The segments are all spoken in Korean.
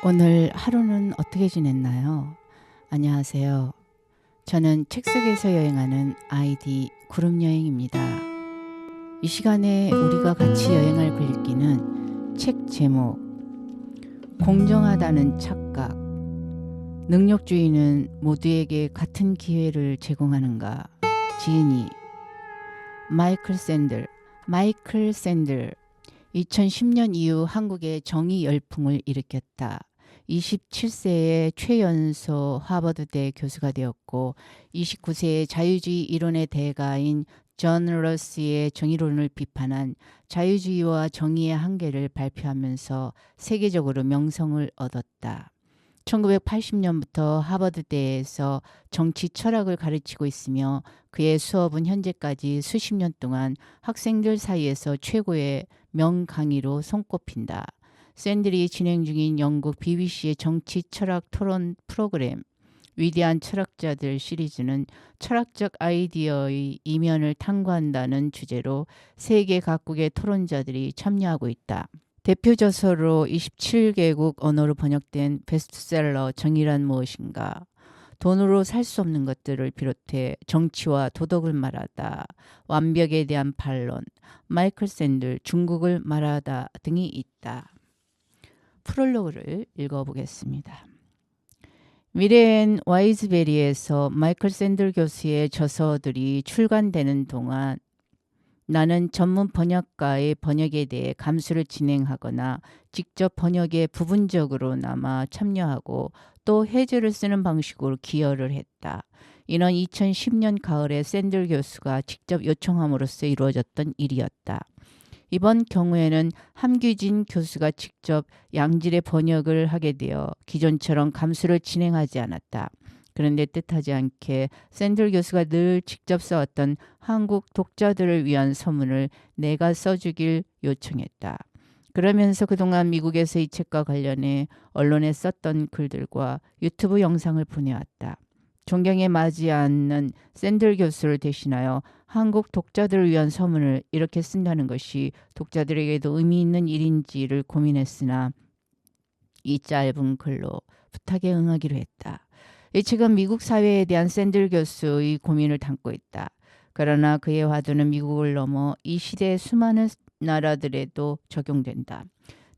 오늘 하루는 어떻게 지냈나요? 안녕하세요. 저는 책 속에서 여행하는 아이디 그룹여행입니다. 이 시간에 우리가 같이 여행할 글귀는 책 제목 공정하다는 착각. 능력주의는 모두에게 같은 기회를 제공하는가. 지은이 마이클 샌들 2010년 이후 한국에 정의 열풍을 일으켰다. 27세에 최연소 하버드대 교수가 되었고 29세에 자유주의 이론의 대가인 존 러스의 정의론을 비판한 자유주의와 정의의 한계를 발표하면서 세계적으로 명성을 얻었다. 1980년부터 하버드대에서 정치 철학을 가르치고 있으며 그의 수업은 현재까지 수십 년 동안 학생들 사이에서 최고의 명강의로 손꼽힌다. 샌들이 진행 중인 영국 BBC의 정치 철학 토론 프로그램 위대한 철학자들 시리즈는 철학적 아이디어의 이면을 탐구한다는 주제로 세계 각국의 토론자들이 참여하고 있다. 대표 저서로 27개국 언어로 번역된 베스트셀러 정의란 무엇인가, 돈으로 살 수 없는 것들을 비롯해 정치와 도덕을 말하다, 완벽에 대한 반론, 마이클 샌들 중국을 말하다 등이 있다. 프롤로그를 읽어보겠습니다. 미래엔 와이즈베리에서 마이클 샌들 교수의 저서들이 출간되는 동안 나는 전문 번역가의 번역에 대해 감수를 진행하거나 직접 번역에 부분적으로나마 참여하고 또 해설을 쓰는 방식으로 기여를 했다. 이는 2010년 가을에 샌들 교수가 직접 요청함으로써 이루어졌던 일이었다. 이번 경우에는 함규진 교수가 직접 양질의 번역을 하게 되어 기존처럼 감수를 진행하지 않았다. 그런데 뜻하지 않게 샌들 교수가 늘 직접 써왔던 한국 독자들을 위한 서문을 내가 써주길 요청했다. 그러면서 그동안 미국에서 이 책과 관련해 언론에 썼던 글들과 유튜브 영상을 보내왔다. 존경에 맞지 않는 샌들 교수를 대신하여 한국 독자들을 위한 서문을 이렇게 쓴다는 것이 독자들에게도 의미 있는 일인지를 고민했으나 이 짧은 글로 부탁에 응하기로 했다. 이 책은 미국 사회에 대한 샌들 교수의 고민을 담고 있다. 그러나 그의 화두는 미국을 넘어 이 시대의 수많은 나라들에도 적용된다.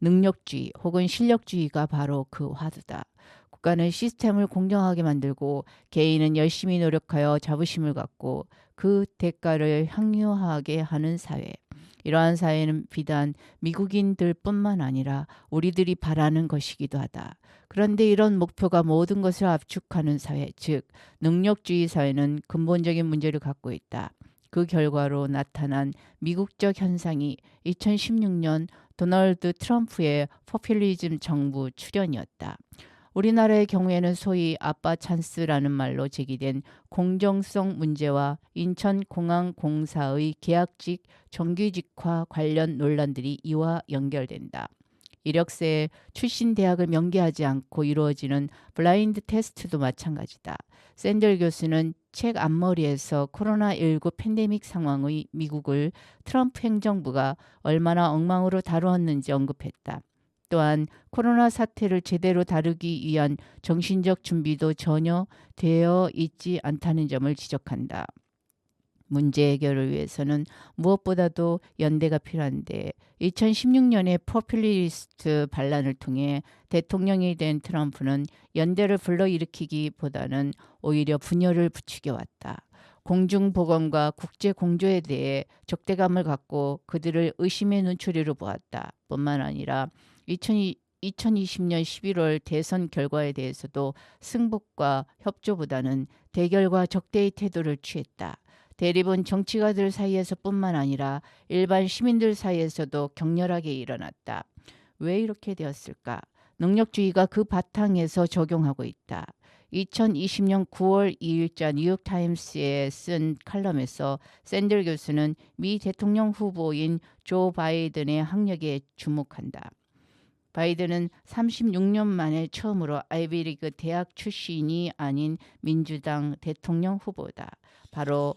능력주의 혹은 실력주의가 바로 그 화두다. 국가는 시스템을 공정하게 만들고 개인은 열심히 노력하여 자부심을 갖고 그 대가를 향유하게 하는 사회. 이러한 사회는 비단 미국인들뿐만 아니라 우리들이 바라는 것이기도 하다. 그런데 이런 목표가 모든 것을 압축하는 사회, 즉 능력주의 사회는 근본적인 문제를 갖고 있다. 그 결과로 나타난 미국적 현상이 2016년 도널드 트럼프의 포퓰리즘 정부 출연이었다. 우리나라의 경우에는 소위 아빠 찬스라는 말로 제기된 공정성 문제와 인천공항공사의 계약직 정규직화 관련 논란들이 이와 연결된다. 이력서에 출신 대학을 명기하지 않고 이루어지는 블라인드 테스트도 마찬가지다. 샌들 교수는 책 앞머리에서 코로나19 팬데믹 상황의 미국을 트럼프 행정부가 얼마나 엉망으로 다루었는지 언급했다. 또한 코로나 사태를 제대로 다루기 위한 정신적 준비도 전혀 되어 있지 않다는 점을 지적한다. 문제 해결을 위해서는 무엇보다도 연대가 필요한데 2016년에 포퓰리스트 반란을 통해 대통령이 된 트럼프는 연대를 불러일으키기보다는 오히려 분열을 부추겨왔다. 공중보건과 국제공조에 대해 적대감을 갖고 그들을 의심의 눈초리로 보았다. 뿐만 아니라 2020년 11월 대선 결과에 대해서도 승복과 협조보다는 대결과 적대의 태도를 취했다. 대립은 정치가들 사이에서뿐만 아니라 일반 시민들 사이에서도 격렬하게 일어났다. 왜 이렇게 되었을까? 능력주의가 그 바탕에서 적용하고 있다. 2020년 9월 2일자 뉴욕타임스에 쓴 칼럼에서 샌들 교수는 미 대통령 후보인 조 바이든의 학력에 주목한다. 바이든은 36년 만에 처음으로 아이비리그 대학 출신이 아닌 민주당 대통령 후보다. 바로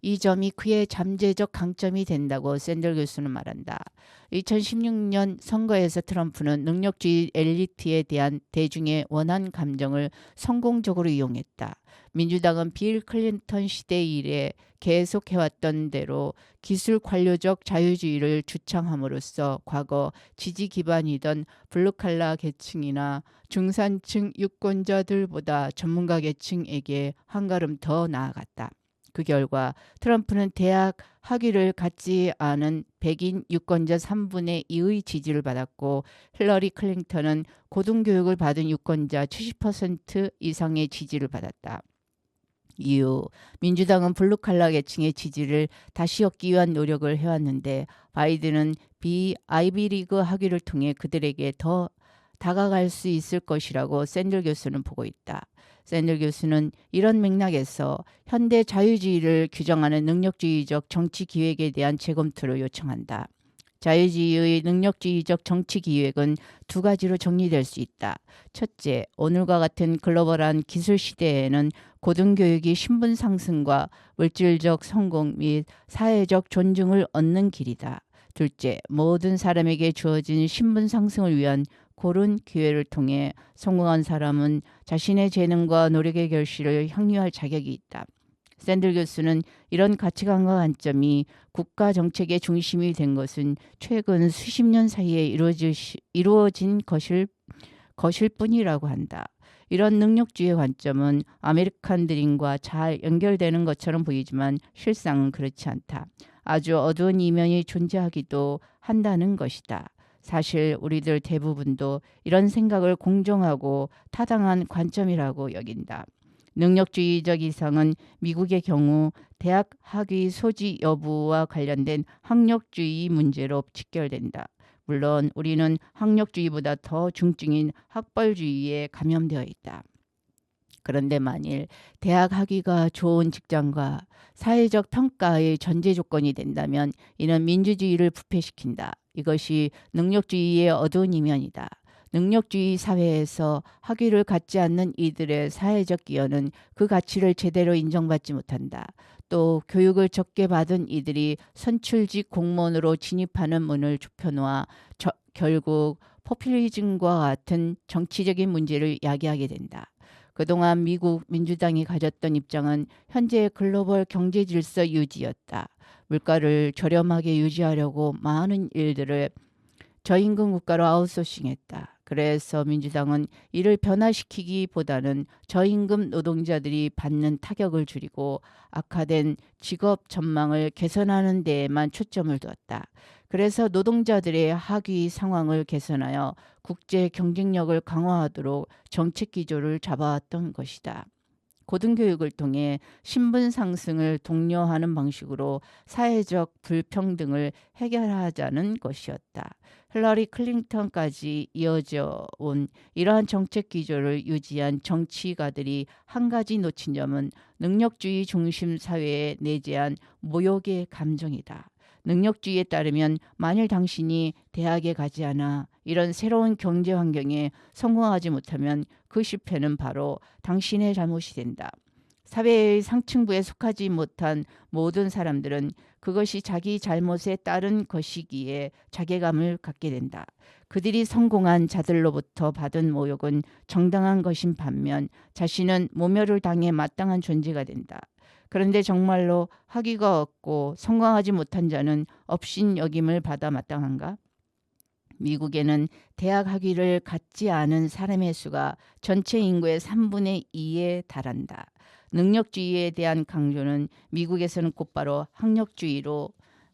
이 점이 그의 잠재적 강점이 된다고 샌들 교수는 말한다. 2016년 선거에서 트럼프는 능력주의 엘리트에 대한 대중의 원한 감정을 성공적으로 이용했다. 민주당은 빌 클린턴 시대 이래 계속해왔던 대로 기술 관료적 자유주의를 주창함으로써 과거 지지 기반이던 블루칼라 계층이나 중산층 유권자들보다 전문가 계층에게 한 걸음 더 나아갔다. 그 결과 트럼프는 대학 학위를 갖지 않은 백인 유권자 3분의 2의 지지를 받았고 힐러리 클린턴은 고등교육을 받은 유권자 70% 이상의 지지를 받았다. 이후 민주당은 블루칼라 계층의 지지를 다시 얻기 위한 노력을 해왔는데 바이든은 아이비리그 학위를 통해 그들에게 더 다가갈 수 있을 것이라고 샌들 교수는 보고 있다. 샌들 교수는 이런 맥락에서 현대 자유주의를 규정하는 능력주의적 정치 기획에 대한 재검토를 요청한다. 자유주의의 능력주의적 정치 기획은 두 가지로 정리될 수 있다. 첫째, 오늘과 같은 글로벌한 기술 시대에는 고등교육이 신분 상승과 물질적 성공 및 사회적 존중을 얻는 길이다. 둘째, 모든 사람에게 주어진 신분 상승을 위한 고른 기회를 통해 성공한 사람은 자신의 재능과 노력의 결실을 향유할 자격이 있다. 샌들 교수는 이런 가치관과 관점이 국가 정책의 중심이 된 것은 최근 수십 년 사이에 이루어진 것일 뿐이라고 한다. 이런 능력주의 관점은 아메리칸 드림과 잘 연결되는 것처럼 보이지만 실상은 그렇지 않다. 아주 어두운 이면이 존재하기도 한다는 것이다. 사실 우리들 대부분도 이런 생각을 공정하고 타당한 관점이라고 여긴다. 능력주의적 이상은 미국의 경우 대학 학위 소지 여부와 관련된 학력주의 문제로 직결된다. 물론 우리는 학력주의보다 더 중증인 학벌주의에 감염되어 있다. 그런데 만일 대학 학위가 좋은 직장과 사회적 평가의 전제 조건이 된다면 이는 민주주의를 부패시킨다. 이것이 능력주의의 어두운 이면이다. 능력주의 사회에서 학위를 갖지 않는 이들의 사회적 기여는 그 가치를 제대로 인정받지 못한다. 또 교육을 적게 받은 이들이 선출직 공무원으로 진입하는 문을 좁혀놓아 결국 포퓰리즘과 같은 정치적인 문제를 야기하게 된다. 그동안 미국 민주당이 가졌던 입장은 현재의 글로벌 경제 질서 유지였다. 물가를 저렴하게 유지하려고 많은 일들을 저임금 국가로 아웃소싱했다. 그래서 민주당은 이를 변화시키기보다는 저임금 노동자들이 받는 타격을 줄이고 악화된 직업 전망을 개선하는 데에만 초점을 두었다. 그래서 노동자들의 학위 상황을 개선하여 국제 경쟁력을 강화하도록 정책 기조를 잡아왔던 것이다. 고등교육을 통해 신분 상승을 독려하는 방식으로 사회적 불평등을 해결하자는 것이었다. 힐러리 클린턴까지 이어져 온 이러한 정책 기조를 유지한 정치가들이 한 가지 놓친 점은 능력주의 중심 사회에 내재한 모욕의 감정이다. 능력주의에 따르면 만일 당신이 대학에 가지 않아 이런 새로운 경제 환경에 성공하지 못하면 그 실패는 바로 당신의 잘못이 된다. 사회의 상층부에 속하지 못한 모든 사람들은 그것이 자기 잘못에 따른 것이기에 자괴감을 갖게 된다. 그들이 성공한 자들로부터 받은 모욕은 정당한 것인 반면 자신은 모멸을 당해 마땅한 존재가 된다. 그런데 정말로 학위가 없고 성공하지 못한 자는 업신여김을 받아 마땅한가? 미국에는 대학 학위를 갖지 않은 사람의 수가 전체 인구의 3분의 2에 달한다. 능력주의에 대한 강조는 미국에서는 곧바로 학력주의로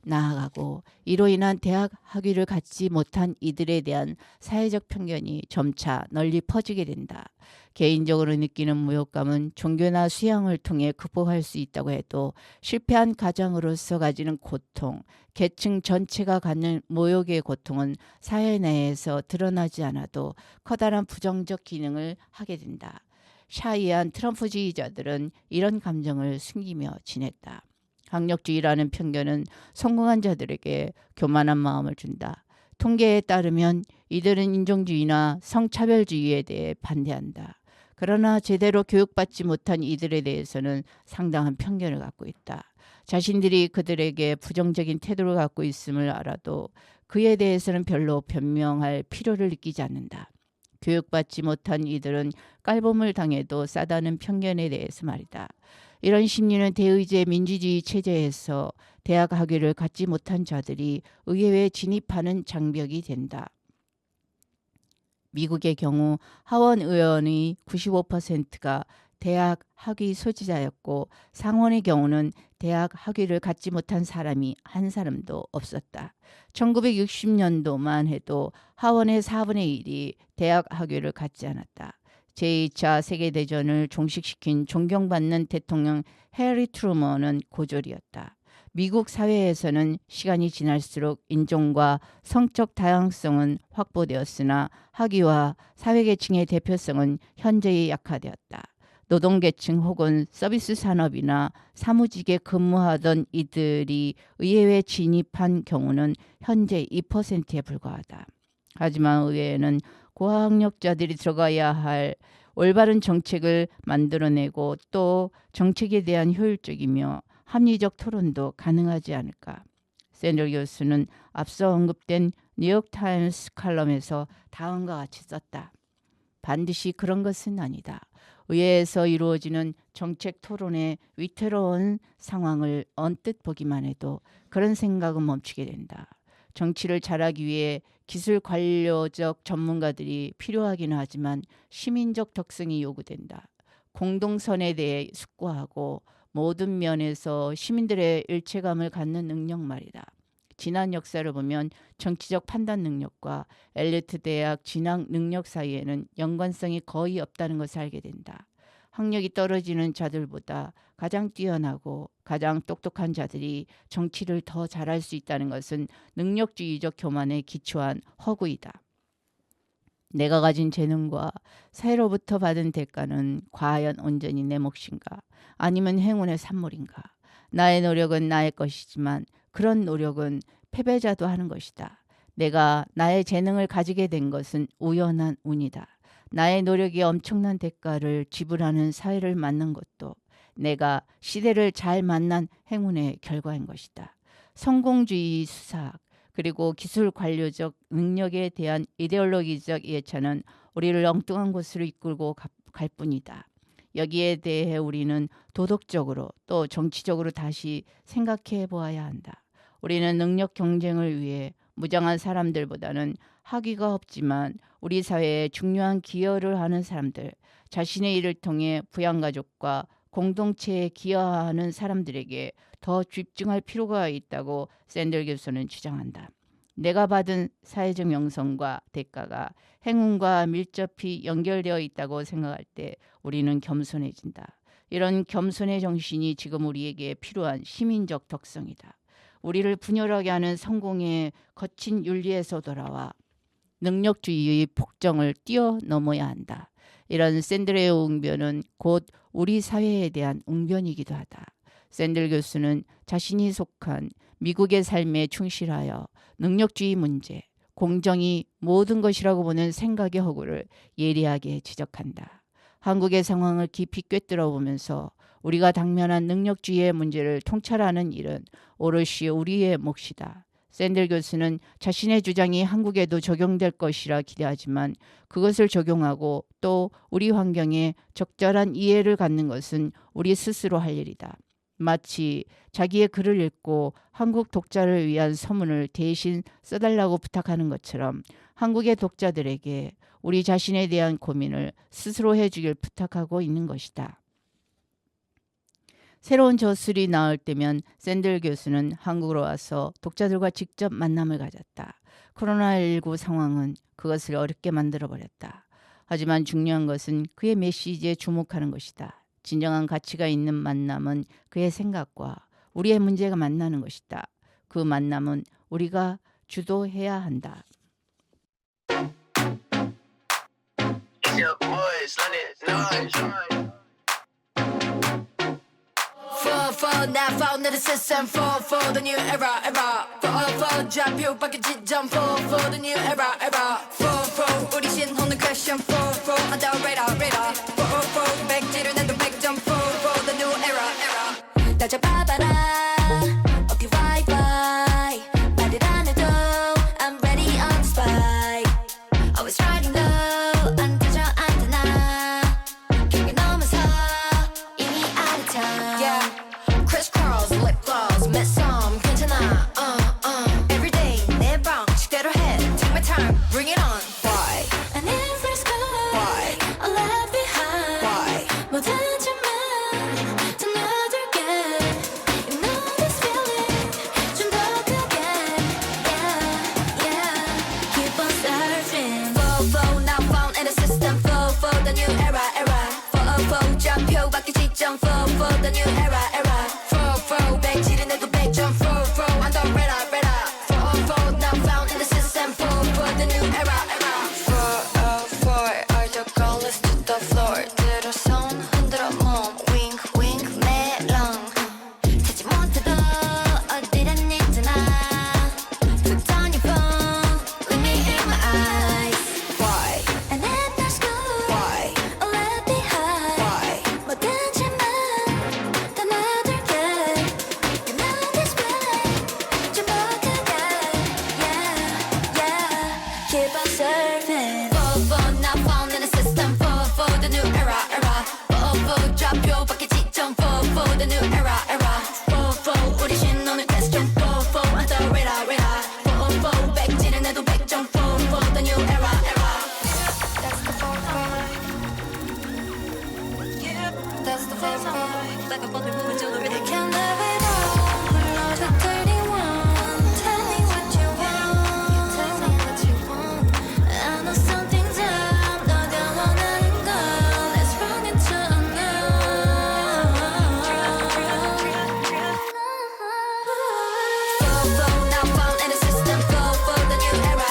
나아가고 이로 인한 대학 학위를 갖지 못한 이들에 대한 사회적 편견이 점차 널리 퍼지게 된다. 개인적으로 느끼는 모욕감은 종교나 수양을 통해 극복할 수 있다고 해도 실패한 가장으로서 가지는 고통, 계층 전체가 갖는 모욕의 고통은 사회 내에서 드러나지 않아도 커다란 부정적 기능을 하게 된다. 샤이한 트럼프 지지자들은 이런 감정을 숨기며 지냈다. 학력주의라는 편견은 성공한 자들에게 교만한 마음을 준다. 통계에 따르면 이들은 인종주의나 성차별주의에 대해 반대한다. 그러나 제대로 교육받지 못한 이들에 대해서는 상당한 편견을 갖고 있다. 자신들이 그들에게 부정적인 태도를 갖고 있음을 알아도 그에 대해서는 별로 변명할 필요를 느끼지 않는다. 교육받지 못한 이들은 깔봄을 당해도 싸다는 편견에 대해서 말이다. 이런 심리는 대의제 민주주의 체제에서 대학 학위를 갖지 못한 자들이 의회에 진입하는 장벽이 된다. 미국의 경우 하원 의원의 95%가 대학 학위 소지자였고 상원의 경우는 대학 학위를 갖지 못한 사람이 한 사람도 없었다. 1960년도만 해도 하원의 4분의 1이 대학 학위를 갖지 않았다. 제2차 세계대전을 종식시킨 존경받는 대통령 해리 트루먼은 고졸이었다. 미국 사회에서는 시간이 지날수록 인종과 성적 다양성은 확보되었으나 학위와 사회계층의 대표성은 현저히 약화되었다. 노동계층 혹은 서비스 산업이나 사무직에 근무하던 이들이 의회에 진입한 경우는 현재 2%에 불과하다. 하지만 의회에는 고학력자들이 들어가야 할 올바른 정책을 만들어내고 또 정책에 대한 효율적이며 합리적 토론도 가능하지 않을까. 샌들 교수는 앞서 언급된 뉴욕타임스 칼럼에서 다음과 같이 썼다. 반드시 그런 것은 아니다. 의회에서 이루어지는 정책 토론의 위태로운 상황을 언뜻 보기만 해도 그런 생각은 멈추게 된다. 정치를 잘하기 위해 기술 관료적 전문가들이 필요하기는 하지만 시민적 덕성이 요구된다. 공동선에 대해 숙고하고 모든 면에서 시민들의 일체감을 갖는 능력 말이다. 지난 역사를 보면 정치적 판단 능력과 엘리트 대학 진학 능력 사이에는 연관성이 거의 없다는 것을 알게 된다. 학력이 떨어지는 자들보다 가장 뛰어나고 가장 똑똑한 자들이 정치를 더 잘할 수 있다는 것은 능력주의적 교만에 기초한 허구이다. 내가 가진 재능과 사회로부터 받은 대가는 과연 온전히 내 몫인가? 아니면 행운의 산물인가? 나의 노력은 나의 것이지만 그런 노력은 패배자도 하는 것이다. 내가 나의 재능을 가지게 된 것은 우연한 운이다. 나의 노력이 엄청난 대가를 지불하는 사회를 만난 것도 내가 시대를 잘 만난 행운의 결과인 것이다. 성공주의 수사학 그리고 기술 관료적 능력에 대한 이데올로기적 예찬은 우리를 엉뚱한 곳으로 이끌고 갈 뿐이다. 여기에 대해 우리는 도덕적으로 또 정치적으로 다시 생각해 보아야 한다. 우리는 능력 경쟁을 위해 무장한 사람들보다는 학위가 없지만 우리 사회에 중요한 기여를 하는 사람들, 자신의 일을 통해 부양가족과 공동체에 기여하는 사람들에게 더 집중할 필요가 있다고 샌들 교수는 주장한다. 내가 받은 사회적 명성과 대가가 행운과 밀접히 연결되어 있다고 생각할 때 우리는 겸손해진다. 이런 겸손의 정신이 지금 우리에게 필요한 시민적 덕성이다. 우리를 분열하게 하는 성공의 거친 윤리에서 돌아와 능력주의의 폭정을 뛰어넘어야 한다. 이런 샌들의 웅변은 곧 우리 사회에 대한 웅변이기도 하다. 샌들 교수는 자신이 속한 미국의 삶에 충실하여 능력주의 문제, 공정이 모든 것이라고 보는 생각의 허구를 예리하게 지적한다. 한국의 상황을 깊이 꿰뚫어 보면서 우리가 당면한 능력주의의 문제를 통찰하는 일은 오롯이 우리의 몫이다. 샌들 교수는 자신의 주장이 한국에도 적용될 것이라 기대하지만 그것을 적용하고 또 우리 환경에 적절한 이해를 갖는 것은 우리 스스로 할 일이다. 마치 자기의 글을 읽고 한국 독자를 위한 서문을 대신 써달라고 부탁하는 것처럼 한국의 독자들에게 우리 자신에 대한 고민을 스스로 해주길 부탁하고 있는 것이다. 새로운 저술이 나올 때면 샌들 교수는 한국으로 와서 독자들과 직접 만남을 가졌다. 코로나19 상황은 그것을 어렵게 만들어버렸다. 하지만 중요한 것은 그의 메시지에 주목하는 것이다. 진정한 가치가 있는 만남은 그의 생각과 우리의 문제가 만나는 것이다. 그 만남은 우리가 주도해야 한다. For now, for the system, for the new era. For drop you back at jump for the new era. For 우리 신혼의 question, for on the radar. 지정 for the new era for 백지른 해도 100점 for I'm the ready for now found in the system for the new era for all the colors to the floor 들어 손 흔들어 몸 wink wink 메롱 찾지 못해도 어디란 있잖아 Put down your phone look me in my eyes Why and then let's go Why left behind 뭐든지만 다 놔둘게 You know this way 좀 더 크게 yeah keep on surfing for now found in the system for the new era for 좌표 밖에 지점 for the new era for 우리 신호는 question for I'm the ready for 백지는 해도 100점 for the new era That's the That's the like a bubble moving to the rhythm You can live it all 불러줘 31 Tell me what you want Tell me what you want I know something's up 너가 원하는 걸 Let's run into unknown now found in the system for the new era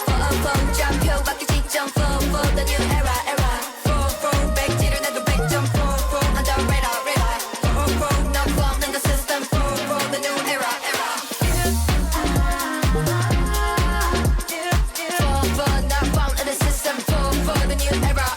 for 좌표 밖에 지점 for the new era for 백지른 해도 100점 for I'm the ready for now found in the system for the new era for now found in the system for the new era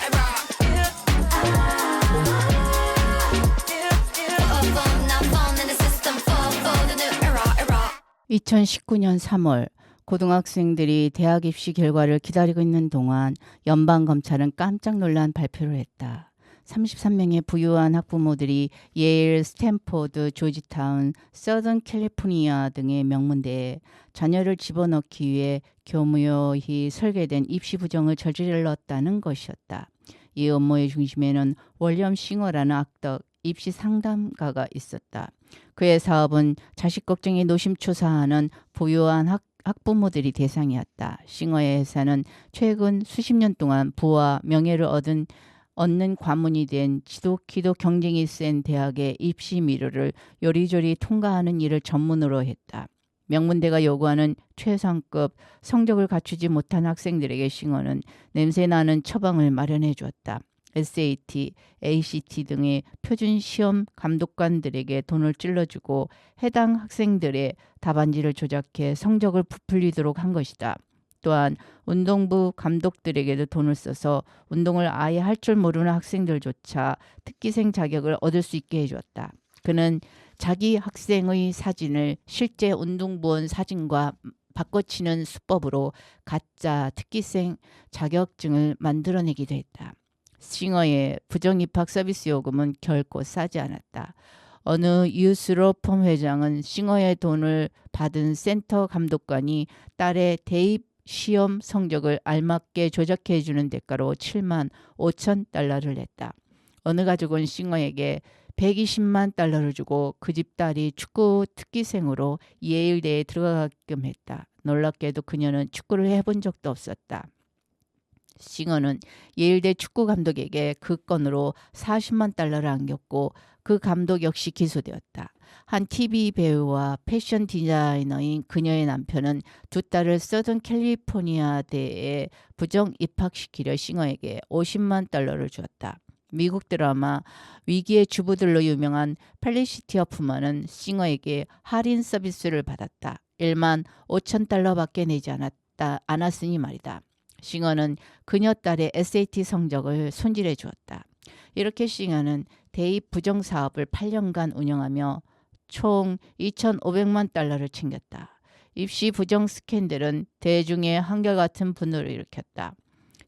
for now found in the system for the new era 2019년 3월 고등학생들이 대학 입시 결과를 기다리고 있는 동안 연방검찰은 깜짝 놀란 발표를 했다. 33명의 부유한 학부모들이 예일, 스탠포드, 조지타운, 서던 캘리포니아 등의 명문대에 자녀를 집어넣기 위해 교묘히 설계된 입시 부정을 저질렀다는 것이었다. 이 업무의 중심에는 월리엄 싱어라는 악덕 입시 상담가가 있었다. 그의 사업은 자식 걱정에 노심초사하는 부유한 학부모들이 대상이었다. 싱어의 회사는 최근 수십 년 동안 부와 명예를 얻는 관문이 된 지독히도 경쟁이 센 대학의 입시 미루를 요리조리 통과하는 일을 전문으로 했다. 명문대가 요구하는 최상급 성적을 갖추지 못한 학생들에게 싱어는 냄새나는 처방을 마련해 주었다. SAT, ACT 등의 표준 시험 감독관들에게 돈을 찔러주고 해당 학생들의 답안지를 조작해 성적을 부풀리도록 한 것이다. 또한 운동부 감독들에게도 돈을 써서 운동을 아예 할 줄 모르는 학생들조차 특기생 자격을 얻을 수 있게 해주었다. 그는 자기 학생의 사진을 실제 운동부원 사진과 바꿔치는 수법으로 가짜 특기생 자격증을 만들어내기도 했다. 싱어의 부정입학 서비스 요금은 결코 싸지 않았다. 어느 유스로펌 회장은 싱어의 돈을 받은 센터 감독관이 딸의 대입 시험 성적을 알맞게 조작해 주는 대가로 7만 5천 달러를 냈다. 어느 가족은 싱어에게 120만 달러를 주고 그 집 딸이 축구 특기생으로 예일대에 들어가게끔 했다. 놀랍게도 그녀는 축구를 해본 적도 없었다. 싱어는 예일대 축구 감독에게 그 건으로 40만 달러를 안겼고 그 감독 역시 기소되었다. 한 TV 배우와 패션 디자이너인 그녀의 남편은 두 딸을 서던 캘리포니아대에 부정 입학시키려 싱어에게 50만 달러를 주었다. 미국 드라마 위기의 주부들로 유명한 펠리시티 허프만은 싱어에게 할인 서비스를 받았다. 1만 5천 달러밖에 내지 않았으니 말이다. 싱어는 그녀 딸의 SAT 성적을 손질해 주었다. 이렇게 싱어는 대입 부정 사업을 8년간 운영하며 총 2,500만 달러를 챙겼다. 입시 부정 스캔들은 대중의 한결같은 분노를 일으켰다.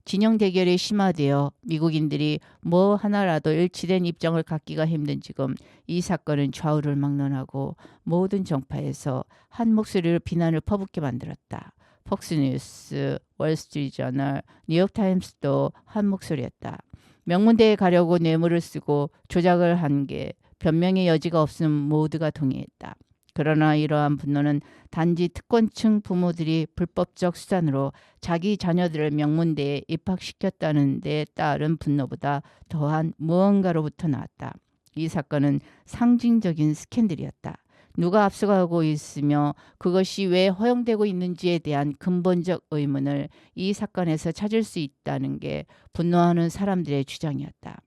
진영 대결이 심화되어 미국인들이 뭐 하나라도 일치된 입장을 갖기가 힘든 지금 이 사건은 좌우를 막론하고 모든 정파에서 한 목소리로 비난을 퍼붓게 만들었다. 폭스뉴스, 월스트리트저널, 뉴욕타임스도 한 목소리였다. 명문대에 가려고 뇌물을 쓰고 조작을 한 게 변명의 여지가 없음 모두가 동의했다. 그러나 이러한 분노는 단지 특권층 부모들이 불법적 수단으로 자기 자녀들을 명문대에 입학시켰다는 데 따른 분노보다 더한 무언가로부터 나왔다. 이 사건은 상징적인 스캔들이었다. 누가 앞서가고 있으며 그것이 왜 허용되고 있는지에 대한 근본적 의문을 이 사건에서 찾을 수 있다는 게 분노하는 사람들의 주장이었다.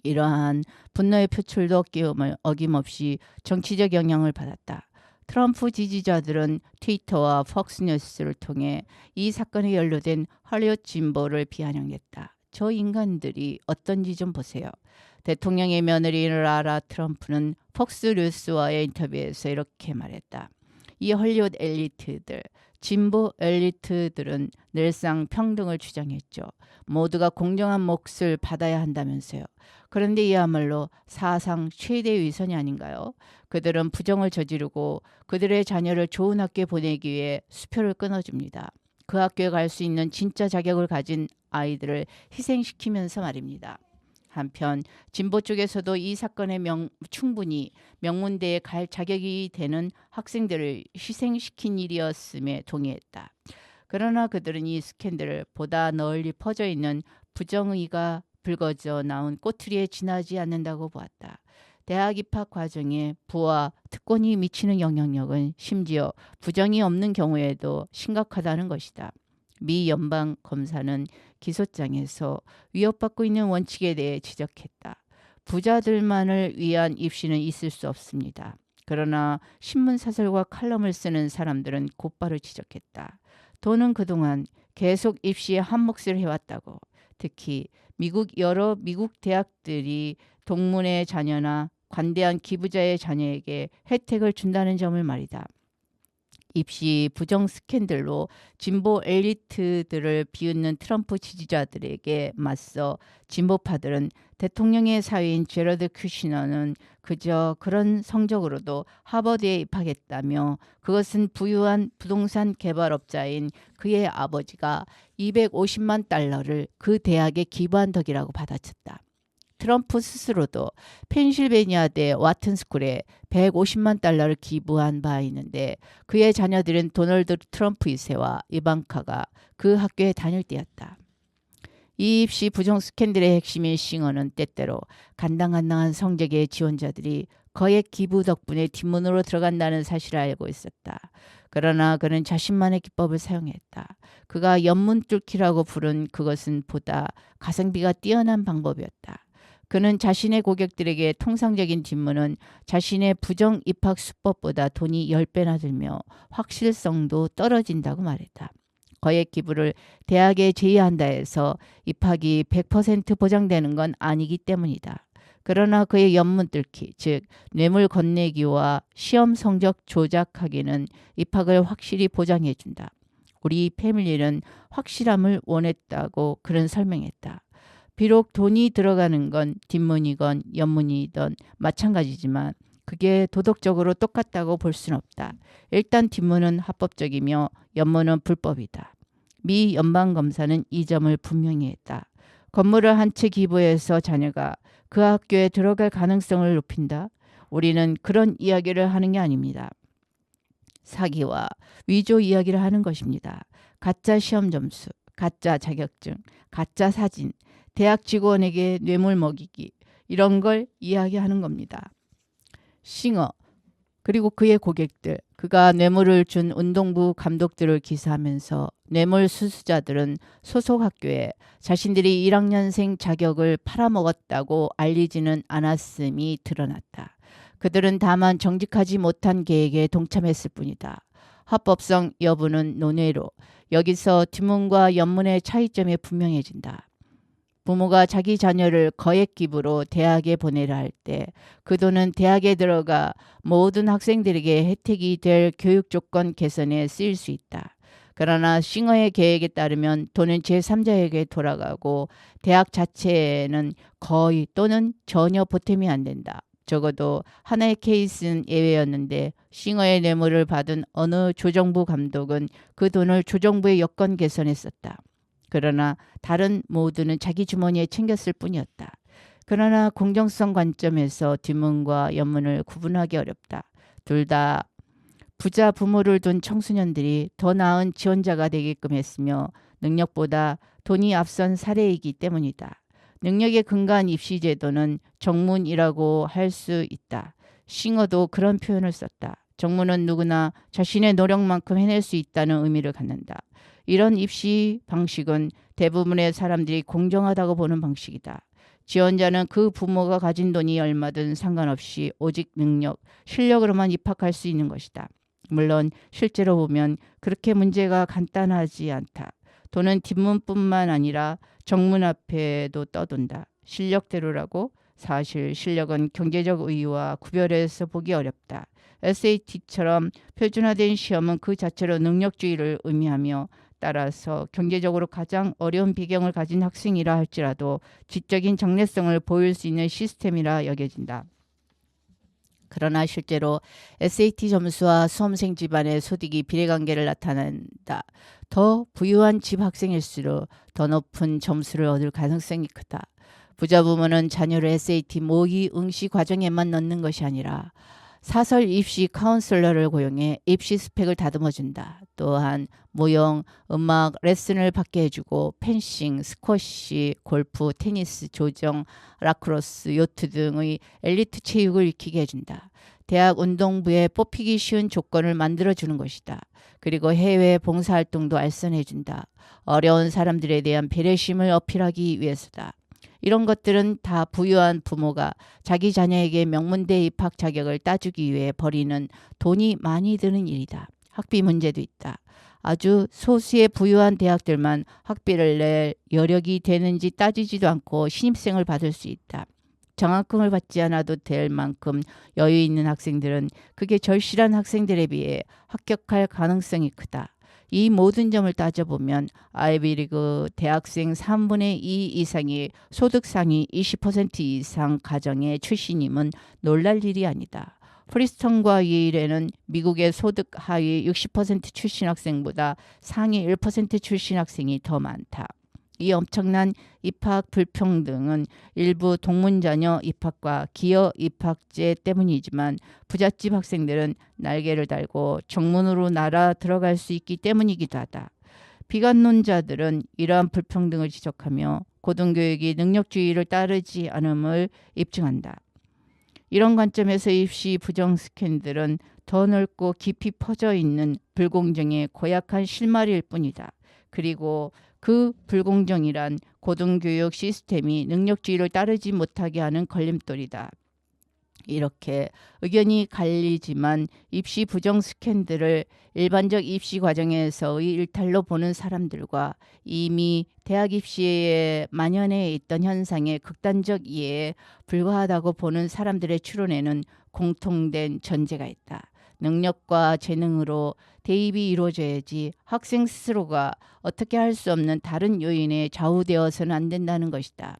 이러한 분노의 표출도 어김없이 정치적 영향을 받았다. 트럼프 지지자들은 트위터와 폭스뉴스를 통해 이 사건에 연루된 할리우드 진보를 비아냥했다. 저 인간들이 어떤지 좀 보세요. 대통령의 며느리 라라 트럼프는 폭스뉴스와의 인터뷰에서 이렇게 말했다. 이 헐리우드 엘리트들, 진보 엘리트들은 늘상 평등을 주장했죠. 모두가 공정한 몫을 받아야 한다면서요. 그런데 이야말로 사상 최대 위선이 아닌가요? 그들은 부정을 저지르고 그들의 자녀를 좋은 학교에 보내기 위해 수표를 끊어줍니다. 그 학교에 갈 수 있는 진짜 자격을 가진 아이들을 희생시키면서 말입니다. 한편 진보 쪽에서도 이 사건에 충분히 명문대에 갈 자격이 되는 학생들을 희생시킨 일이었음에 동의했다. 그러나 그들은 이 스캔들을 보다 널리 퍼져 있는 부정의가 불거져 나온 꼬투리에 지나지 않는다고 보았다. 대학 입학 과정에 부와 특권이 미치는 영향력은 심지어 부정이 없는 경우에도 심각하다는 것이다. 미 연방 검사는 기소장에서 위협받고 있는 원칙에 대해 지적했다. 부자들만을 위한 입시는 있을 수 없습니다. 그러나 신문 사설과 칼럼을 쓰는 사람들은 곧바로 지적했다. 돈은 그동안 계속 입시에 한몫을 해왔다고. 특히 여러 미국 대학들이 동문의 자녀나 관대한 기부자의 자녀에게 혜택을 준다는 점을 말이다. 입시 부정 스캔들로 진보 엘리트들을 비웃는 트럼프 지지자들에게 맞서 진보파들은 대통령의 사위인 제러드 쿠시너는 그저 그런 성적으로도 하버드에 입학했다며 그것은 부유한 부동산 개발업자인 그의 아버지가 250만 달러를 그 대학에 기부한 덕이라고 받아쳤다. 트럼프 스스로도 펜실베니아대 와튼스쿨에 150만 달러를 기부한 바 있는데 그의 자녀들은 도널드 트럼프 2세와 이방카가 그 학교에 다닐 때였다. 이 입시 부정 스캔들의 핵심인 싱어는 때때로 간당간당한 성적의 지원자들이 거액 기부 덕분에 뒷문으로 들어간다는 사실을 알고 있었다. 그러나 그는 자신만의 기법을 사용했다. 그가 연문 뚫기라고 부른 그것은 보다 가성비가 뛰어난 방법이었다. 그는 자신의 고객들에게 통상적인 뒷문은 자신의 부정 입학 수법보다 돈이 10배나 들며 확실성도 떨어진다고 말했다. 거액 기부를 대학에 제의한다 해서 입학이 100% 보장되는 건 아니기 때문이다. 그러나 그의 연문 뚫기, 즉 뇌물 건네기와 시험 성적 조작하기는 입학을 확실히 보장해준다. 우리 패밀리는 확실함을 원했다고 그는 설명했다. 비록 돈이 들어가는 건 뒷문이건 연문이든 마찬가지지만 그게 도덕적으로 똑같다고 볼 수는 없다. 일단 뒷문은 합법적이며 연문은 불법이다. 미 연방검사는 이 점을 분명히 했다. 건물을 한 채 기부해서 자녀가 그 학교에 들어갈 가능성을 높인다. 우리는 그런 이야기를 하는 게 아닙니다. 사기와 위조 이야기를 하는 것입니다. 가짜 시험 점수, 가짜 자격증, 가짜 사진, 대학 직원에게 뇌물 먹이기 이런 걸 이야기하는 겁니다. 싱어 그리고 그의 고객들, 그가 뇌물을 준 운동부 감독들을 기사하면서 뇌물 수수자들은 소속 학교에 자신들이 1학년생 자격을 팔아먹었다고 알리지는 않았음이 드러났다. 그들은 다만 정직하지 못한 계획에 동참했을 뿐이다. 합법성 여부는 논외로 여기서 뒷문과 연문의 차이점이 분명해진다. 부모가 자기 자녀를 거액 기부로 대학에 보내려 할 때 그 돈은 대학에 들어가 모든 학생들에게 혜택이 될 교육 조건 개선에 쓰일 수 있다. 그러나 싱어의 계획에 따르면 돈은 제3자에게 돌아가고 대학 자체에는 거의 또는 전혀 보탬이 안 된다. 적어도 하나의 케이스는 예외였는데 싱어의 뇌물을 받은 어느 조정부 감독은 그 돈을 조정부의 여건 개선에 썼다. 그러나 다른 모두는 자기 주머니에 챙겼을 뿐이었다. 그러나 공정성 관점에서 뒷문과 연문을 구분하기 어렵다. 둘 다 부자 부모를 둔 청소년들이 더 나은 지원자가 되게끔 했으며 능력보다 돈이 앞선 사례이기 때문이다. 능력에 근거한 입시 제도는 정문이라고 할 수 있다. 싱어도 그런 표현을 썼다. 정문은 누구나 자신의 노력만큼 해낼 수 있다는 의미를 갖는다. 이런 입시 방식은 대부분의 사람들이 공정하다고 보는 방식이다. 지원자는 그 부모가 가진 돈이 얼마든 상관없이 오직 능력, 실력으로만 입학할 수 있는 것이다. 물론 실제로 보면 그렇게 문제가 간단하지 않다. 돈은 뒷문뿐만 아니라 정문 앞에도 떠돈다. 실력대로라고? 사실 실력은 경제적 의의와 구별해서 보기 어렵다. SAT처럼 표준화된 시험은 그 자체로 능력주의를 의미하며 따라서 경제적으로 가장 어려운 배경을 가진 학생이라 할지라도 지적인 장래성을 보일 수 있는 시스템이라 여겨진다. 그러나 실제로 SAT 점수와 수험생 집안의 소득이 비례관계를 나타낸다. 더 부유한 집 학생일수록 더 높은 점수를 얻을 가능성이 크다. 부자 부모는 자녀를 SAT 모의 응시 과정에만 넣는 것이 아니라 사설 입시 카운슬러를 고용해 입시 스펙을 다듬어준다. 또한 모형, 음악 레슨을 받게 해주고 펜싱, 스쿼시, 골프, 테니스, 조정, 라크로스, 요트 등의 엘리트 체육을 익히게 해준다. 대학 운동부에 뽑히기 쉬운 조건을 만들어주는 것이다. 그리고 해외 봉사활동도 알선해준다. 어려운 사람들에 대한 배려심을 어필하기 위해서다. 이런 것들은 다 부유한 부모가 자기 자녀에게 명문대 입학 자격을 따주기 위해 벌이는 돈이 많이 드는 일이다. 학비 문제도 있다. 아주 소수의 부유한 대학들만 학비를 낼 여력이 되는지 따지지도 않고 신입생을 받을 수 있다. 장학금을 받지 않아도 될 만큼 여유 있는 학생들은 그게 절실한 학생들에 비해 합격할 가능성이 크다. 이 모든 점을 따져보면 아이비리그 대학생 3분의 2 이상이 소득 상위 20% 이상 가정의 출신임은 놀랄 일이 아니다. 프리스턴과 예일에는 미국의 소득 하위 60% 출신 학생보다 상위 1% 출신 학생이 더 많다. 이 엄청난 입학 불평등은 일부 동문자녀 입학과 기여 입학제 때문이지만 부잣집 학생들은 날개를 달고 정문으로 날아 들어갈 수 있기 때문이기도 하다. 비관론자들은 이러한 불평등을 지적하며 고등교육이 능력주의를 따르지 않음을 입증한다. 이런 관점에서 입시 부정 스캔들은 더 넓고 깊이 퍼져 있는 불공정의 고약한 실마리일 뿐이다. 그리고 그 불공정이란 고등교육 시스템이 능력주의를 따르지 못하게 하는 걸림돌이다. 이렇게 의견이 갈리지만 입시 부정 스캔들을 일반적 입시 과정에서의 일탈로 보는 사람들과 이미 대학 입시에 만연해 있던 현상의 극단적 이해에 불과하다고 보는 사람들의 추론에는 공통된 전제가 있다. 능력과 재능으로 대입이 이루어져야지 학생 스스로가 어떻게 할 수 없는 다른 요인에 좌우되어서는 안 된다는 것이다.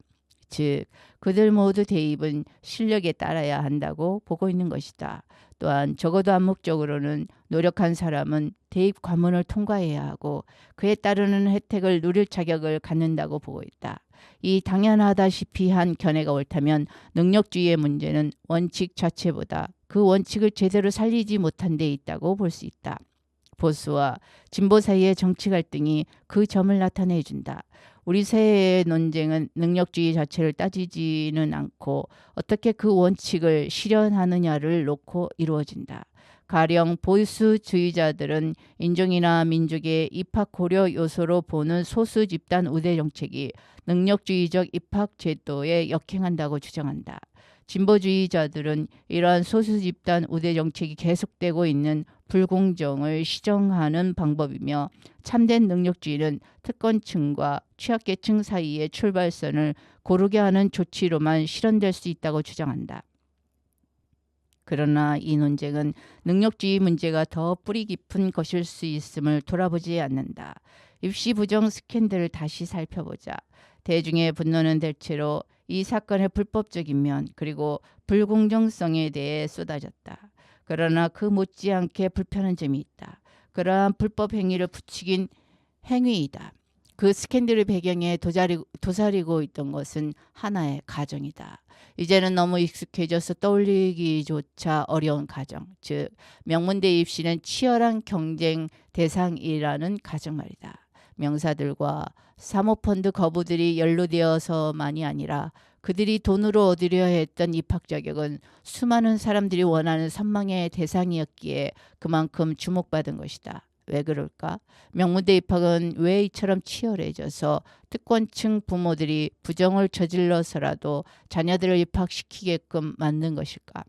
즉 그들 모두 대입은 실력에 따라야 한다고 보고 있는 것이다. 또한 적어도 암묵적으로는 노력한 사람은 대입 관문을 통과해야 하고 그에 따르는 혜택을 누릴 자격을 갖는다고 보고 있다. 이 당연하다시피 한 견해가 옳다면 능력주의의 문제는 원칙 자체보다 그 원칙을 제대로 살리지 못한 데 있다고 볼 수 있다. 보수와 진보 사이의 정치 갈등이 그 점을 나타내준다. 우리 사회의 논쟁은 능력주의 자체를 따지지는 않고 어떻게 그 원칙을 실현하느냐를 놓고 이루어진다. 가령 보수주의자들은 인종이나 민족의 입학 고려 요소로 보는 소수 집단 우대 정책이 능력주의적 입학 제도에 역행한다고 주장한다. 진보주의자들은 이러한 소수 집단 우대 정책이 계속되고 있는 불공정을 시정하는 방법이며 참된 능력주의는 특권층과 취약계층 사이의 출발선을 고르게 하는 조치로만 실현될 수 있다고 주장한다. 그러나 이 논쟁은 능력주의 문제가 더 뿌리 깊은 것일 수 있음을 돌아보지 않는다. 입시 부정 스캔들을 다시 살펴보자. 대중의 분노는 대체로 이 사건의 불법적인 면 그리고 불공정성에 대해 쏟아졌다. 그러나 그 못지않게 불편한 점이 있다. 그러한 불법 행위를 부추긴 행위이다. 그 스캔들의 배경에 도사리고 있던 것은 하나의 가정이다. 이제는 너무 익숙해져서 떠올리기조차 어려운 가정, 즉 명문대 입시는 치열한 경쟁 대상이라는 가정 말이다. 명사들과 사모펀드 거부들이 연루되어서만이 아니라 그들이 돈으로 얻으려 했던 입학 자격은 수많은 사람들이 원하는 선망의 대상이었기에 그만큼 주목받은 것이다. 왜 그럴까? 명문대 입학은 왜 이처럼 치열해져서 특권층 부모들이 부정을 저질러서라도 자녀들을 입학시키게끔 만든 것일까?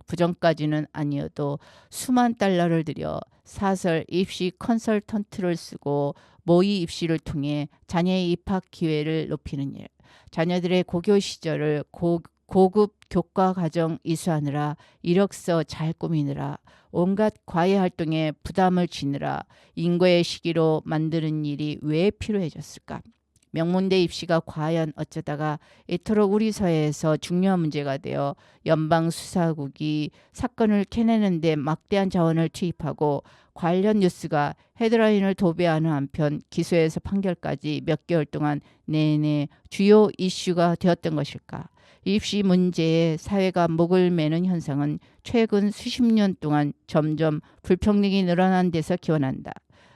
부정까지는 아니어도 수만 달러를 들여 사설 입시 컨설턴트를 쓰고 모의 입시를 통해 자녀의 입학 기회를 높이는 일, 자녀들의 고교 시절을 고급 교과 과정 이수하느라 이력서 잘 꾸미느라 온갖 과외 활동에 부담을 지느라 인고의 시기로 만드는 일이 왜 필요해졌을까? 명문대 입시가 과연 어쩌다가 이토록 우리 사회에서 중요한 문제가 되어 연방수사국이 사건을 캐내는데 막대한 자원을 투입하고 관련 뉴스가 헤드라인을 도배하는 한편 기소에서 판결까지 몇 개월 동안 내내 주요 이슈가 되었던 것일까? 입시 문제에 사회가 목을 매는 현상은 최근 수십 년 동안 점점 불평등이 늘어난 데서 기원한다.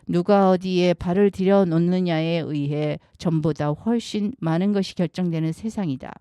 누가 어디에 발을 들여 놓느냐에 의해 전보다 훨씬 많은 것이 결정되는 세상이다.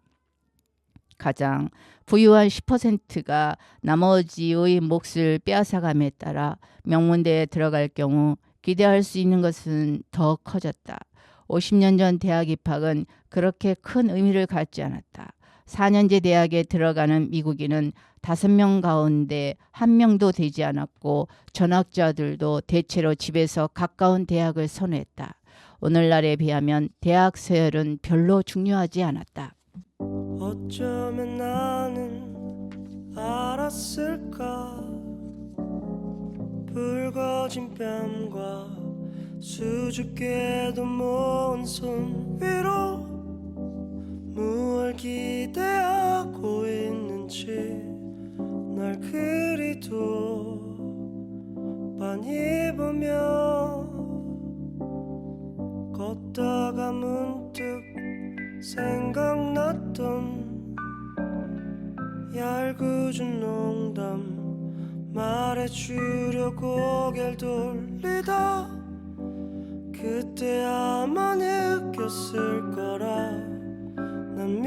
가장 부유한 10%가 나머지의 몫을 빼앗아감에 따라 명문대에 들어갈 경우 기대할 수 있는 것은 더 커졌다. 50년 전 대학 입학은 그렇게 큰 의미를 갖지 않았다. 4년제 대학에 들어가는 미국인은 5명 가운데 1명도 되지 않았고 전학자들도 대체로 집에서 가까운 대학을 선호했다. 오늘날에 비하면 대학 서열은 별로 중요하지 않았다. 어쩌면 나는 알았을까. 붉어진 뺨과 수줍게도 모은 손 위로 무얼 기대하고 있는지 날 그리도 빤히 보며 걷다가 문득 생각났던 얄궂은 농담 말해주려 고개를 돌리다 그때 아마 느꼈을 거라 난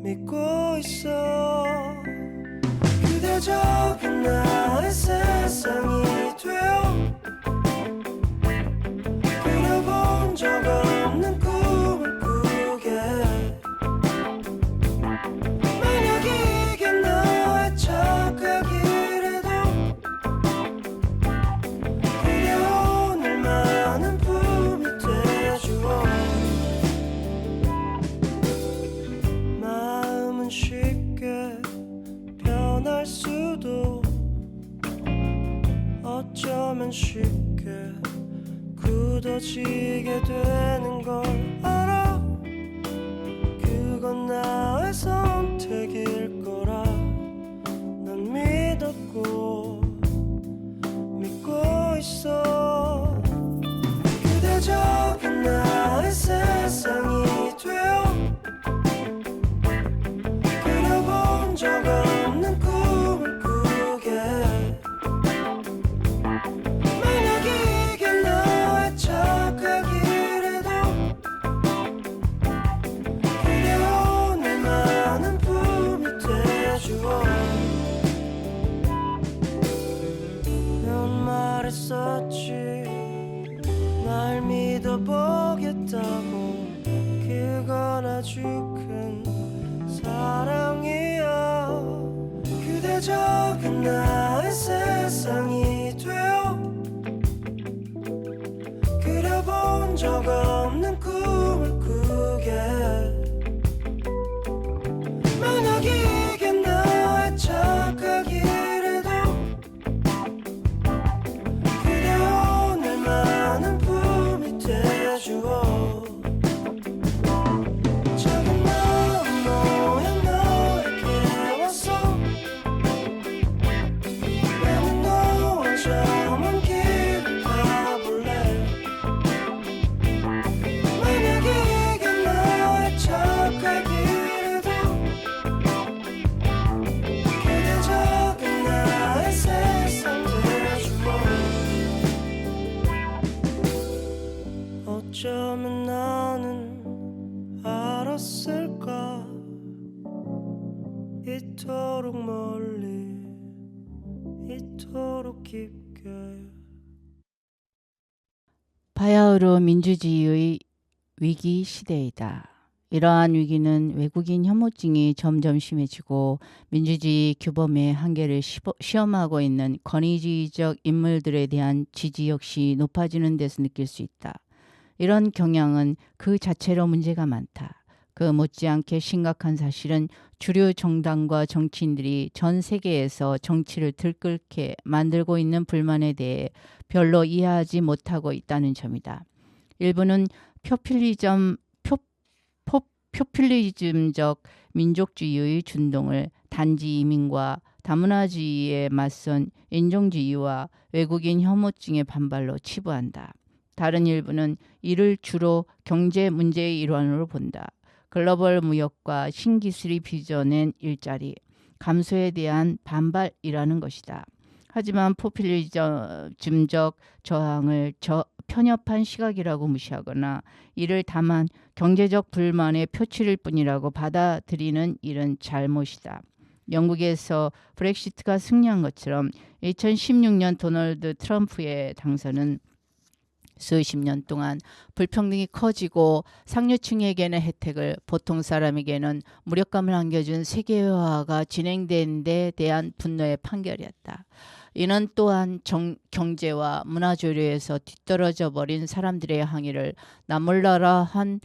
믿고 있어. 그대 적은 나의 세상이 되어 그려본 적 없는 꿈을 꾸게. 만약 이게 나의 착각이라도 그대 오늘만은 품이 돼주어. 마음은 쉽게 변할 수도 어쩌면 쉽게 굳어지게 되는 걸 알아. 그건 나의 선택일 거라 난 믿고 있어. 그대 적은 나의 세상이 되어 그려본 적 없는 꿈을 꾸게. 만약 이게 나의 착각이라도 그대 오늘만은 품이 돼주어. 넌 말했었지 날 믿어보겠다고. 그건 아주 큰 사랑이야. 그대 적은 나의 세상이 되어 그려본 적 없는 꿈을 꾸게. 만약 이게 나의 착각이라도 그대 오늘만은 품이 돼주어. 작은 마음 모양 너에게 왔어. 나는 너와 저 먼 길을 가볼래. 어쩌면 나는 알았을까 이토록 멀리 이토록 깊게 바야흐로 민주주의의 위기 시대이다. 이러한 위기는 외국인 혐오증이 점점 심해지고 민주주의 규범의 한계를 시험하고 있는 권위주의적 인물들에 대한 지지 역시 높아지는 데서 느낄 수 있다. 이런 경향은 그 자체로 문제가 많다. 그 못지않게 심각한 사실은 주류 정당과 정치인들이 전 세계에서 정치를 들끓게 만들고 있는 불만에 대해 별로 이해하지 못하고 있다는 점이다. 일부는 포퓰리즘적 민족주의의 준동을 단지 이민과 다문화주의에 맞선 인종주의와 외국인 혐오증의 반발로 치부한다. 다른 일부는 이를 주로 경제 문제의 일환으로 본다. 글로벌 무역과 신기술이 빚어낸 일자리, 감소에 대한 반발이라는 것이다. 하지만 포퓰리즘적 저항을 편협한 시각이라고 무시하거나 이를 다만 경제적 불만의 표출일 뿐이라고 받아들이는 일은 잘못이다. 영국에서 브렉시트가 승리한 것처럼 2016년 도널드 트럼프의 당선은 수십 년 동안 불평등이 커지고 상류층에게는 혜택을 보통 사람에게는 무력감을 안겨준 세계화가 진행된 데 대한 분노의 판결이었다. 이는 또한 경제와 문화조류에서 뒤떨어져 버린 사람들의 항의를 나몰라라 한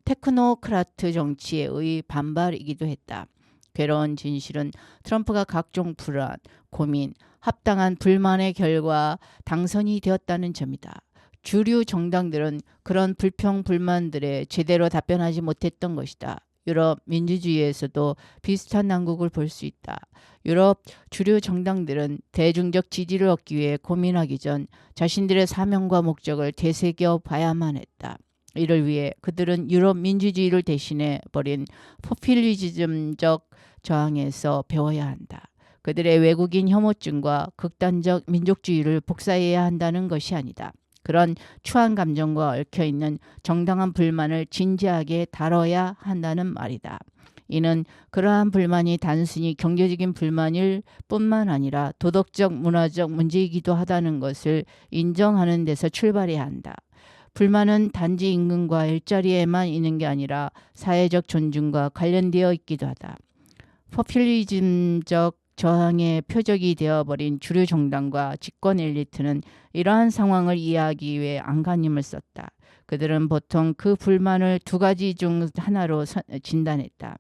테크노크라트 정치에 의 반발이기도 했다. 괴로운 진실은 트럼프가 각종 불안, 고민, 합당한 불만의 결과 당선이 되었다는 점이다. 주류 정당들은 그런 불평불만들에 제대로 답변하지 못했던 것이다. 유럽 민주주의에서도 비슷한 난국을 볼 수 있다. 유럽 주류 정당들은 대중적 지지를 얻기 위해 고민하기 전 자신들의 사명과 목적을 되새겨 봐야만 했다. 이를 위해 그들은 유럽 민주주의를 대신해 버린 포퓰리즘적 저항에서 배워야 한다. 그들의 외국인 혐오증과 극단적 민족주의를 복사해야 한다는 것이 아니다. 그런 추한 감정과 얽혀있는 정당한 불만을 진지하게 다뤄야 한다는 말이다. 이는 그러한 불만이 단순히 경제적인 불만일 뿐만 아니라 도덕적, 문화적 문제이기도 하다는 것을 인정하는 데서 출발해야 한다. 불만은 단지 임금과 일자리에만 있는 게 아니라 사회적 존중과 관련되어 있기도 하다. 포퓰리즘적 저항의 표적이 되어버린 주류 정당과 집권 엘리트는 이러한 상황을 이해하기 위해 안간힘을 썼다. 그들은 보통 그 불만을 두 가지 중 하나로 진단했다.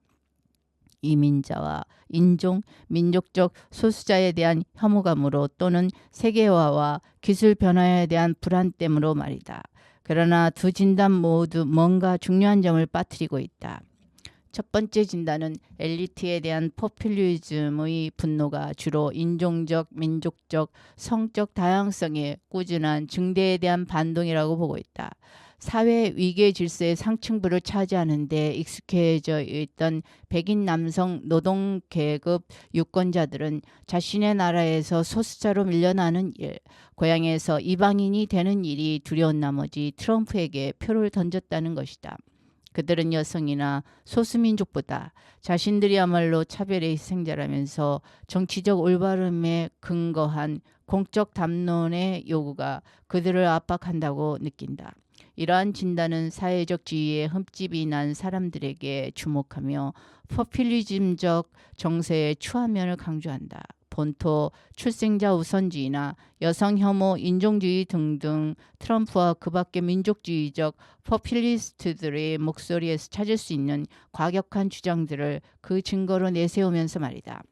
이민자와 인종, 민족적 소수자에 대한 혐오감으로 또는 세계화와 기술 변화에 대한 불안 때문으로 말이다. 그러나 두 진단 모두 뭔가 중요한 점을 빠뜨리고 있다. 첫 번째 진단은 엘리트에 대한 포퓰리즘의 분노가 주로 인종적, 민족적, 성적 다양성의 꾸준한 증대에 대한 반동이라고 보고 있다. 사회 위계 질서의 상층부를 차지하는 데 익숙해져 있던 백인 남성 노동 계급 유권자들은 자신의 나라에서 소수자로 밀려나는 일, 고향에서 이방인이 되는 일이 두려운 나머지 트럼프에게 표를 던졌다는 것이다. 그들은 여성이나 소수민족보다 자신들이야말로 차별의 희생자라면서 정치적 올바름에 근거한 공적 담론의 요구가 그들을 압박한다고 느낀다. 이러한 진단은 사회적 지위에 흠집이 난 사람들에게 주목하며 포퓰리즘적 정세의 추하면을 강조한다. 본토 출생자 우선주의나 여성 혐오, 인종주의 등등 트럼프와 그 밖의 민족주의적 포퓰리스트들의 목소리에서 찾을 수 있는 과격한 주장들을 그 증거로 내세우면서 말이다.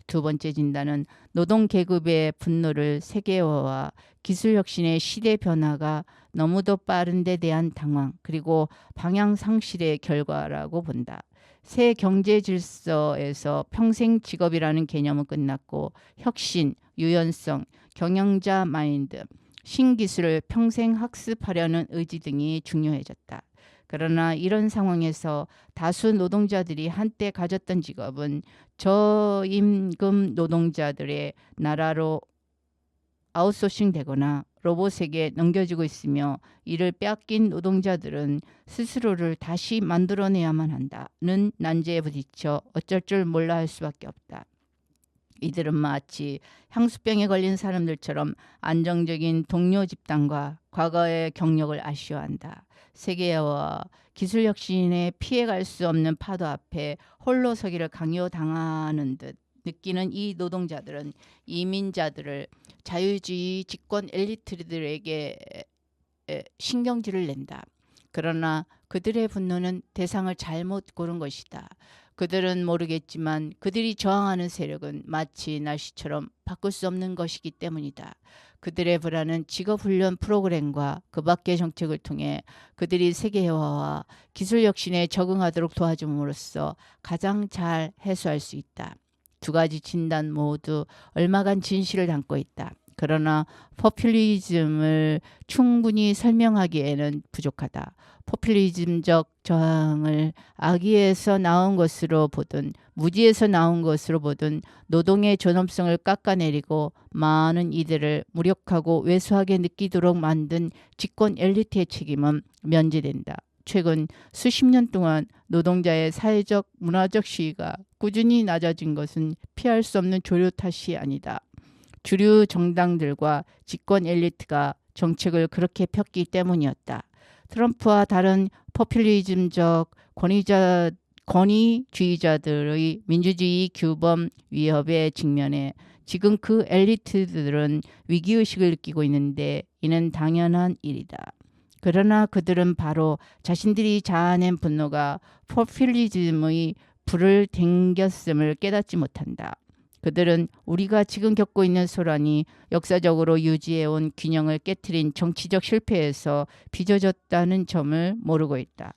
두 번째 진단은 노동계급의 분노를 세계화와 기술혁신의 시대 변화가 너무도 빠른 데 대한 당황 그리고 방향 상실의 결과라고 본다. 새 경제 질서에서 평생 직업이라는 개념은 끝났고 혁신, 유연성, 경영자 마인드, 신기술을 평생 학습하려는 의지 등이 중요해졌다. 그러나 이런 상황에서 다수 노동자들이 한때 가졌던 직업은 저임금 노동자들의 나라로 아웃소싱 되거나 로봇에게 넘겨지고 있으며 이를 빼앗긴 노동자들은 스스로를 다시 만들어내야만 한다는 난제에 부딪혀 어쩔 줄 몰라 할 수밖에 없다. 이들은 마치 향수병에 걸린 사람들처럼 안정적인 동료 집단과 과거의 경력을 아쉬워한다. 세계화와 기술 혁신에 피해갈 수 없는 파도 앞에 홀로 서기를 강요당하는 듯 느끼는 이 노동자들은 이민자들을 자유주의 집권 엘리트들에게 신경질을 낸다. 그러나 그들의 분노는 대상을 잘못 고른 것이다. 그들은 모르겠지만 그들이 저항하는 세력은 마치 날씨처럼 바꿀 수 없는 것이기 때문이다. 그들의 불안은 직업훈련 프로그램과 그 밖의 정책을 통해 그들이 세계화와 기술 혁신에 적응하도록 도와줌으로써 가장 잘 해소할 수 있다. 두 가지 진단 모두 얼마간 진실을 담고 있다. 그러나 포퓰리즘을 충분히 설명하기에는 부족하다. 포퓰리즘적 저항을 악의에서 나온 것으로 보든 무지에서 나온 것으로 보든 노동의 존엄성을 깎아내리고 많은 이들을 무력하고 왜소하게 느끼도록 만든 집권 엘리트의 책임은 면제된다. 최근 수십 년 동안 노동자의 사회적 문화적 시위가 꾸준히 낮아진 것은 피할 수 없는 조류 탓이 아니다. 주류 정당들과 집권 엘리트가 정책을 그렇게 폈기 때문이었다. 트럼프와 다른 포퓰리즘적 권위주의자들의 민주주의 규범 위협에 직면해 지금 그 엘리트들은 위기의식을 느끼고 있는데 이는 당연한 일이다. 그러나 그들은 바로 자신들이 자아낸 분노가 포퓰리즘의 불을 댕겼음을 깨닫지 못한다. 그들은 우리가 지금 겪고 있는 소란이 역사적으로 유지해온 균형을 깨트린 정치적 실패에서 빚어졌다는 점을 모르고 있다.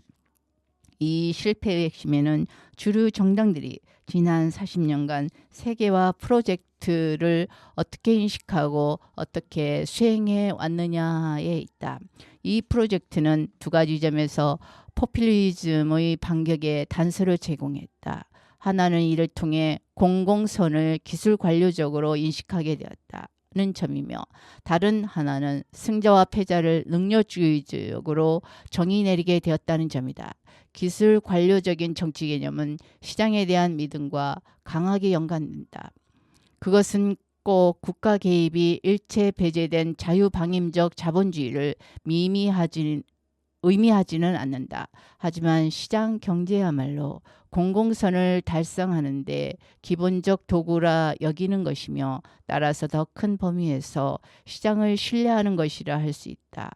이 실패의 핵심에는 주류 정당들이 지난 40년간 세계화 프로젝트를 어떻게 인식하고 어떻게 수행해 왔느냐에 있다. 이 프로젝트는 두 가지 점에서 포퓰리즘의 반격에 단서를 제공했다. 하나는 이를 통해 공공선을 기술 관료적으로 인식하게 되었다는 점이며 다른 하나는 승자와 패자를 능력주의적으로 정의 내리게 되었다는 점이다. 기술 관료적인 정치 개념은 시장에 대한 믿음과 강하게 연관된다. 그것은 꼭 국가 개입이 일체 배제된 자유방임적 자본주의를 의미하지는 않는다. 하지만 시장 경제야말로 공공선을 달성하는데 기본적 도구라 여기는 것이며 따라서 더 큰 범위에서 시장을 신뢰하는 것이라 할 수 있다.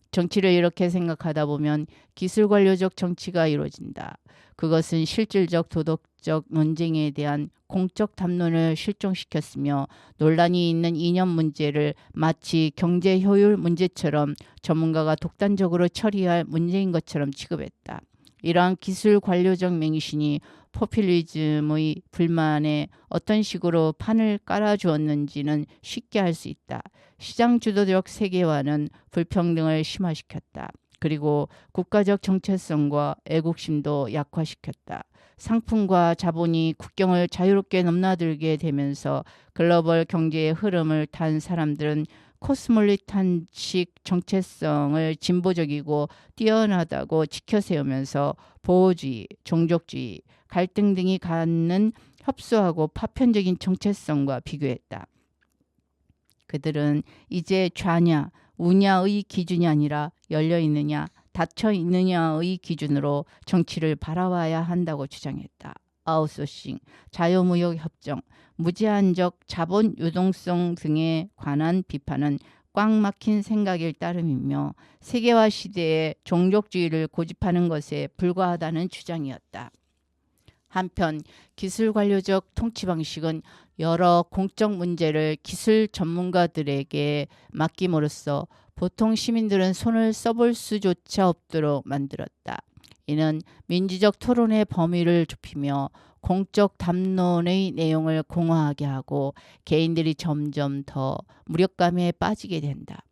정치를 이렇게 생각하다 보면 기술 관료적 정치가 이루어진다. 그것은 실질적 도덕적 논쟁에 대한 공적 담론을 실종시켰으며 논란이 있는 이념 문제를 마치 경제 효율 문제처럼 전문가가 독단적으로 처리할 문제인 것처럼 취급했다. 이러한 기술 관료적 맹신이 포퓰리즘의 불만에 어떤 식으로 판을 깔아주었는지는 쉽게 알 수 있다. 시장 주도적 세계화는 불평등을 심화시켰다. 그리고 국가적 정체성과 애국심도 약화시켰다. 상품과 자본이 국경을 자유롭게 넘나들게 되면서 글로벌 경제의 흐름을 탄 사람들은 코스모폴리탄식 정체성을 진보적이고 뛰어나다고 지켜세우면서 보호주의, 종족주의, 갈등 등이 갖는 협소하고 파편적인 정체성과 비교했다. 그들은 이제 좌냐, 우냐의 기준이 아니라 열려있느냐, 닫혀있느냐의 기준으로 정치를 바라봐야 한다고 주장했다. 아웃소싱, 자유무역협정, 무제한적 자본 유동성 등에 관한 비판은 꽉 막힌 생각일 따름이며 세계화 시대에 종족주의를 고집하는 것에 불과하다는 주장이었다. 한편 기술 관료적 통치 방식은 여러 공적 문제를 기술 전문가들에게 맡김으로써 보통 시민들은 손을 써볼 수조차 없도록 만들었다. 이는 민주적 토론의 범위를 좁히며 공적 담론의 내용을 공허하게 하고 개인들이 점점 더 무력감에 빠지게 된다.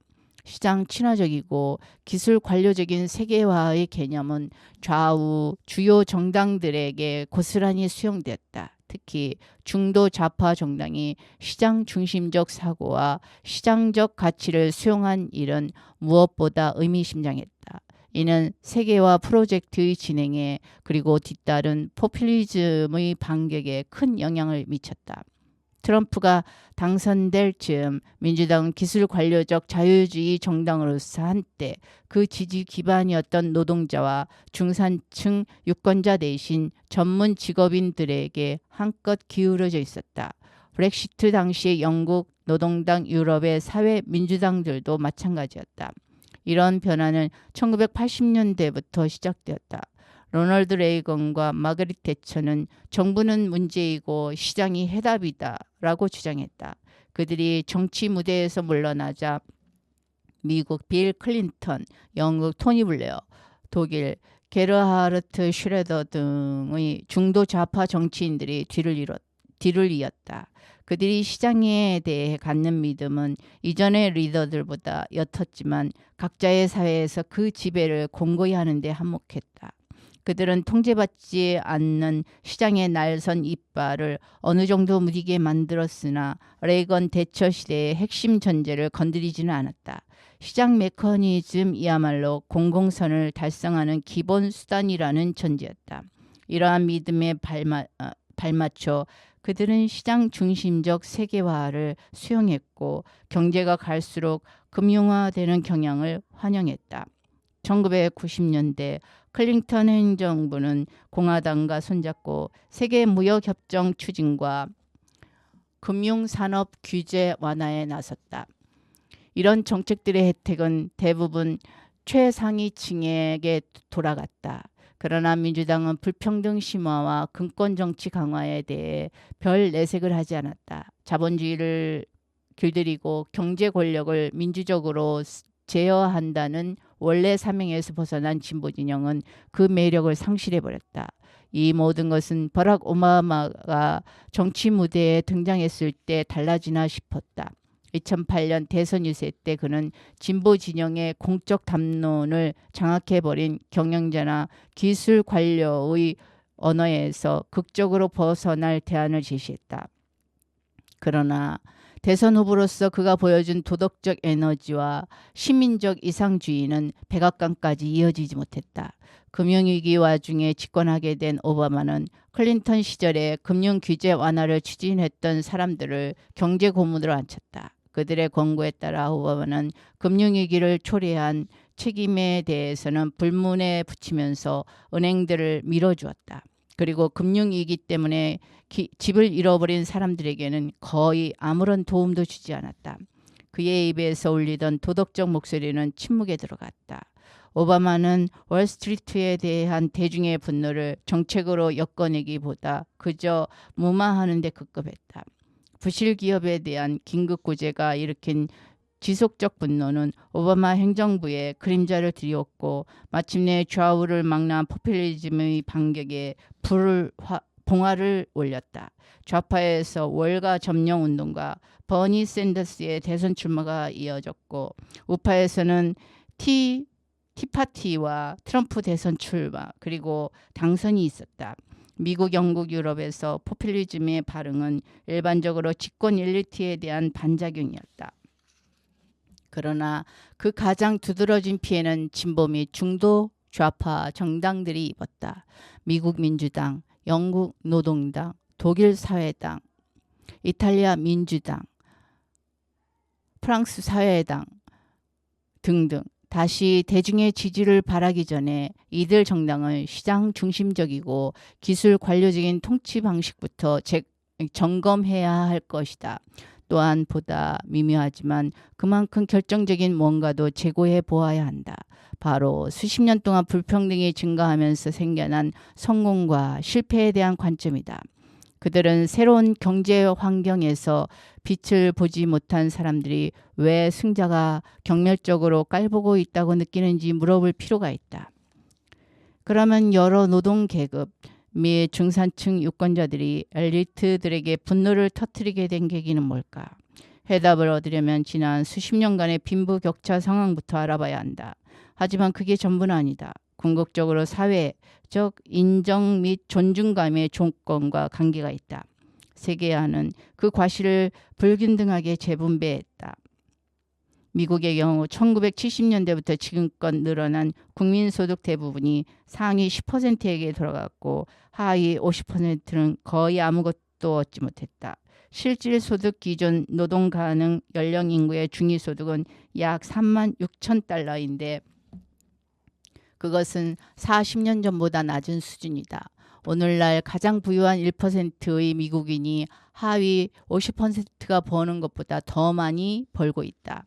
시장 친화적이고 기술 관료적인 세계화의 개념은 좌우 주요 정당들에게 고스란히 수용됐다. 특히 중도 좌파 정당이 시장 중심적 사고와 시장적 가치를 수용한 일은 무엇보다 의미심장했다. 이는 세계화 프로젝트의 진행에 그리고 뒤따른 포퓰리즘의 반격에 큰 영향을 미쳤다. 트럼프가 당선될 즈음 민주당은 기술 관료적 자유주의 정당으로서 한때 그 지지 기반이었던 노동자와 중산층 유권자 대신 전문 직업인들에게 한껏 기울어져 있었다. 브렉시트 당시 영국, 노동당, 유럽의 사회 민주당들도 마찬가지였다. 이런 변화는 1980년대부터 시작되었다. 로널드 레이건과 마거릿 대처는 정부는 문제이고 시장이 해답이다 라고 주장했다. 그들이 정치 무대에서 물러나자 미국 빌 클린턴, 영국 토니 블레어, 독일 게르하르트 슈레더 등의 중도 좌파 정치인들이 뒤를 이었다. 그들이 시장에 대해 갖는 믿음은 이전의 리더들보다 옅었지만 각자의 사회에서 그 지배를 공고히 하는 데 한몫했다. 그들은 통제받지 않는 시장의 날선 이빨을 어느 정도 무디게 만들었으나 레이건 대처 시대의 핵심 전제를 건드리지는 않았다. 시장 메커니즘이야말로 공공선을 달성하는 기본 수단이라는 전제였다. 이러한 믿음에 발맞춰 그들은 시장 중심적 세계화를 수용했고 경제가 갈수록 금융화되는 경향을 환영했다. 1990년대 클린턴 행정부는 공화당과 손잡고 세계무역협정 추진과 금융산업 규제 완화에 나섰다. 이런 정책들의 혜택은 대부분 최상위층에게 돌아갔다. 그러나 민주당은 불평등 심화와 금권정치 강화에 대해 별 내색을 하지 않았다. 자본주의를 길들이고 경제 권력을 민주적으로 제어한다는 원래 사명에서 벗어난 진보 진영은 그 매력을 상실해버렸다. 이 모든 것은 버락 오바마가 정치 무대에 등장했을 때 달라지나 싶었다. 2008년 대선 유세 때 그는 진보 진영의 공적 담론을 장악해버린 경영자나 기술 관료의 언어에서 극적으로 벗어날 대안을 제시했다. 그러나 대선 후보로서 그가 보여준 도덕적 에너지와 시민적 이상주의는 백악관까지 이어지지 못했다. 금융위기 와중에 집권하게 된 오바마는 클린턴 시절에 금융규제 완화를 추진했던 사람들을 경제 고문으로 앉혔다. 그들의 권고에 따라 오바마는 금융위기를 초래한 책임에 대해서는 불문에 붙이면서 은행들을 밀어주었다. 그리고 금융위기 때문에 집을 잃어버린 사람들에게는 거의 아무런 도움도 주지 않았다. 그의 입에서 울리던 도덕적 목소리는 침묵에 들어갔다. 오바마는 월스트리트에 대한 대중의 분노를 정책으로 엮어내기보다 그저 무마하는 데 급급했다. 부실 기업에 대한 긴급 구제가 일으킨 지속적 분노는 오바마 행정부에 그림자를 들이웠고 마침내 좌우를 막는 포퓰리즘의 반격에 봉화를 올렸다. 좌파에서 월가 점령 운동과 버니 샌더스의 대선 출마가 이어졌고 우파에서는 티파티와 트럼프 대선 출마 그리고 당선이 있었다. 미국, 영국, 유럽에서 포퓰리즘의 발흥은 일반적으로 집권 엘리트에 대한 반작용이었다. 그러나 그 가장 두드러진 피해는 진보 및 중도 좌파 정당들이 입었다. 미국 민주당, 영국 노동당, 독일 사회당, 이탈리아 민주당, 프랑스 사회당 등등 다시 대중의 지지를 바라기 전에 이들 정당은 시장 중심적이고 기술 관료적인 통치 방식부터 점검해야 할 것이다. 또한 보다 미묘하지만 그만큼 결정적인 뭔가도 제고해 보아야 한다. 바로 수십 년 동안 불평등이 증가하면서 생겨난 성공과 실패에 대한 관점이다. 그들은 새로운 경제 환경에서 빛을 보지 못한 사람들이 왜 승자가 경멸적으로 깔보고 있다고 느끼는지 물어볼 필요가 있다. 그러면 여러 노동 계급 및 중산층 유권자들이 엘리트들에게 분노를 터뜨리게 된 계기는 뭘까? 해답을 얻으려면 지난 수십 년간의 빈부격차 상황부터 알아봐야 한다. 하지만 그게 전부는 아니다. 궁극적으로 사회적 인정 및 존중감의 조건과 관계가 있다. 세계화는 그 과실을 불균등하게 재분배했다. 미국의 경우 1970년대부터 지금껏 늘어난 국민소득 대부분이 상위 10%에게 돌아갔고 하위 50%는 거의 아무것도 얻지 못했다. 실질 소득 기준 노동 가능 연령 인구의 중위소득은 약 3만 6천 달러인데 그것은 40년 전보다 낮은 수준이다. 오늘날 가장 부유한 1%의 미국인이 하위 50%가 버는 것보다 더 많이 벌고 있다.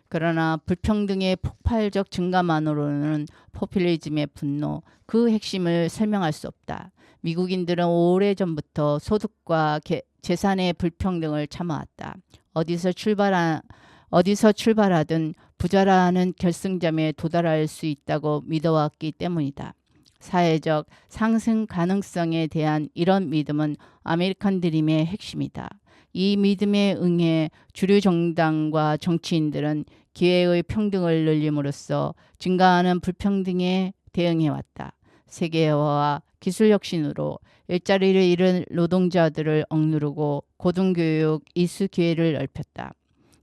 그러나 불평등의 폭발적 증가만으로는 포퓰리즘의 분노, 그 핵심을 설명할 수 없다. 미국인들은 오래전부터 소득과 재산의 불평등을 참아왔다. 어디서 출발하든 부자라는 결승점에 도달할 수 있다고 믿어왔기 때문이다. 사회적 상승 가능성에 대한 이런 믿음은 아메리칸 드림의 핵심이다. 이 믿음에 응해 주류 정당과 정치인들은 기회의 평등을 늘림으로써 증가하는 불평등에 대응해왔다. 세계화와 기술 혁신으로 일자리를 잃은 노동자들을 억누르고 고등교육 이수 기회를 넓혔다.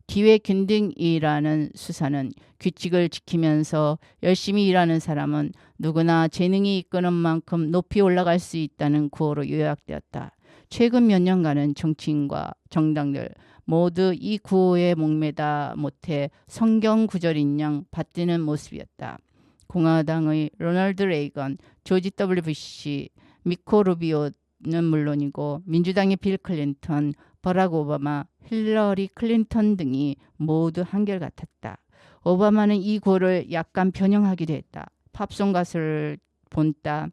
기회균등이라는 수사는 규칙을 지키면서 열심히 일하는 사람은 누구나 재능이 이끄는 만큼 높이 올라갈 수 있다는 구호로 요약되었다. 최근 몇 년간은 정치인과 정당들 모두 이 구호에 목매다 못해 성경 구절인 양 받드는 모습이었다. 공화당의 로널드 레이건, 조지 W. 부시, 미코 루비오는 물론이고 민주당의 빌 클린턴, 버락 오바마, 힐러리 클린턴 등이 모두 한결같았다. 오바마는 이 구호를 약간 변형하기도 했다. 팝송 가수를 본따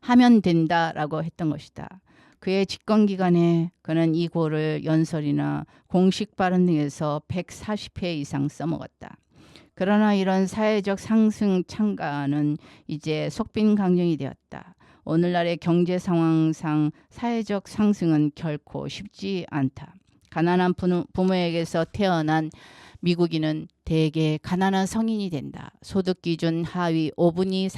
하면 된다라고 했던 것이다. 그의 집권 기간에 그는 이 구호를 연설이나 공식 발언 등에서 140회 이상 써먹었다. 그러나 이런 사회적 상승 창가는 이제 속빈강정이 되었다. 오늘날의 경제 상황상 사회적 상승은 결코 쉽지 않다. 가난한 부모에게서 태어난 미국인은 대개 가난한 성인이 된다. 소득 기준 하위 5분위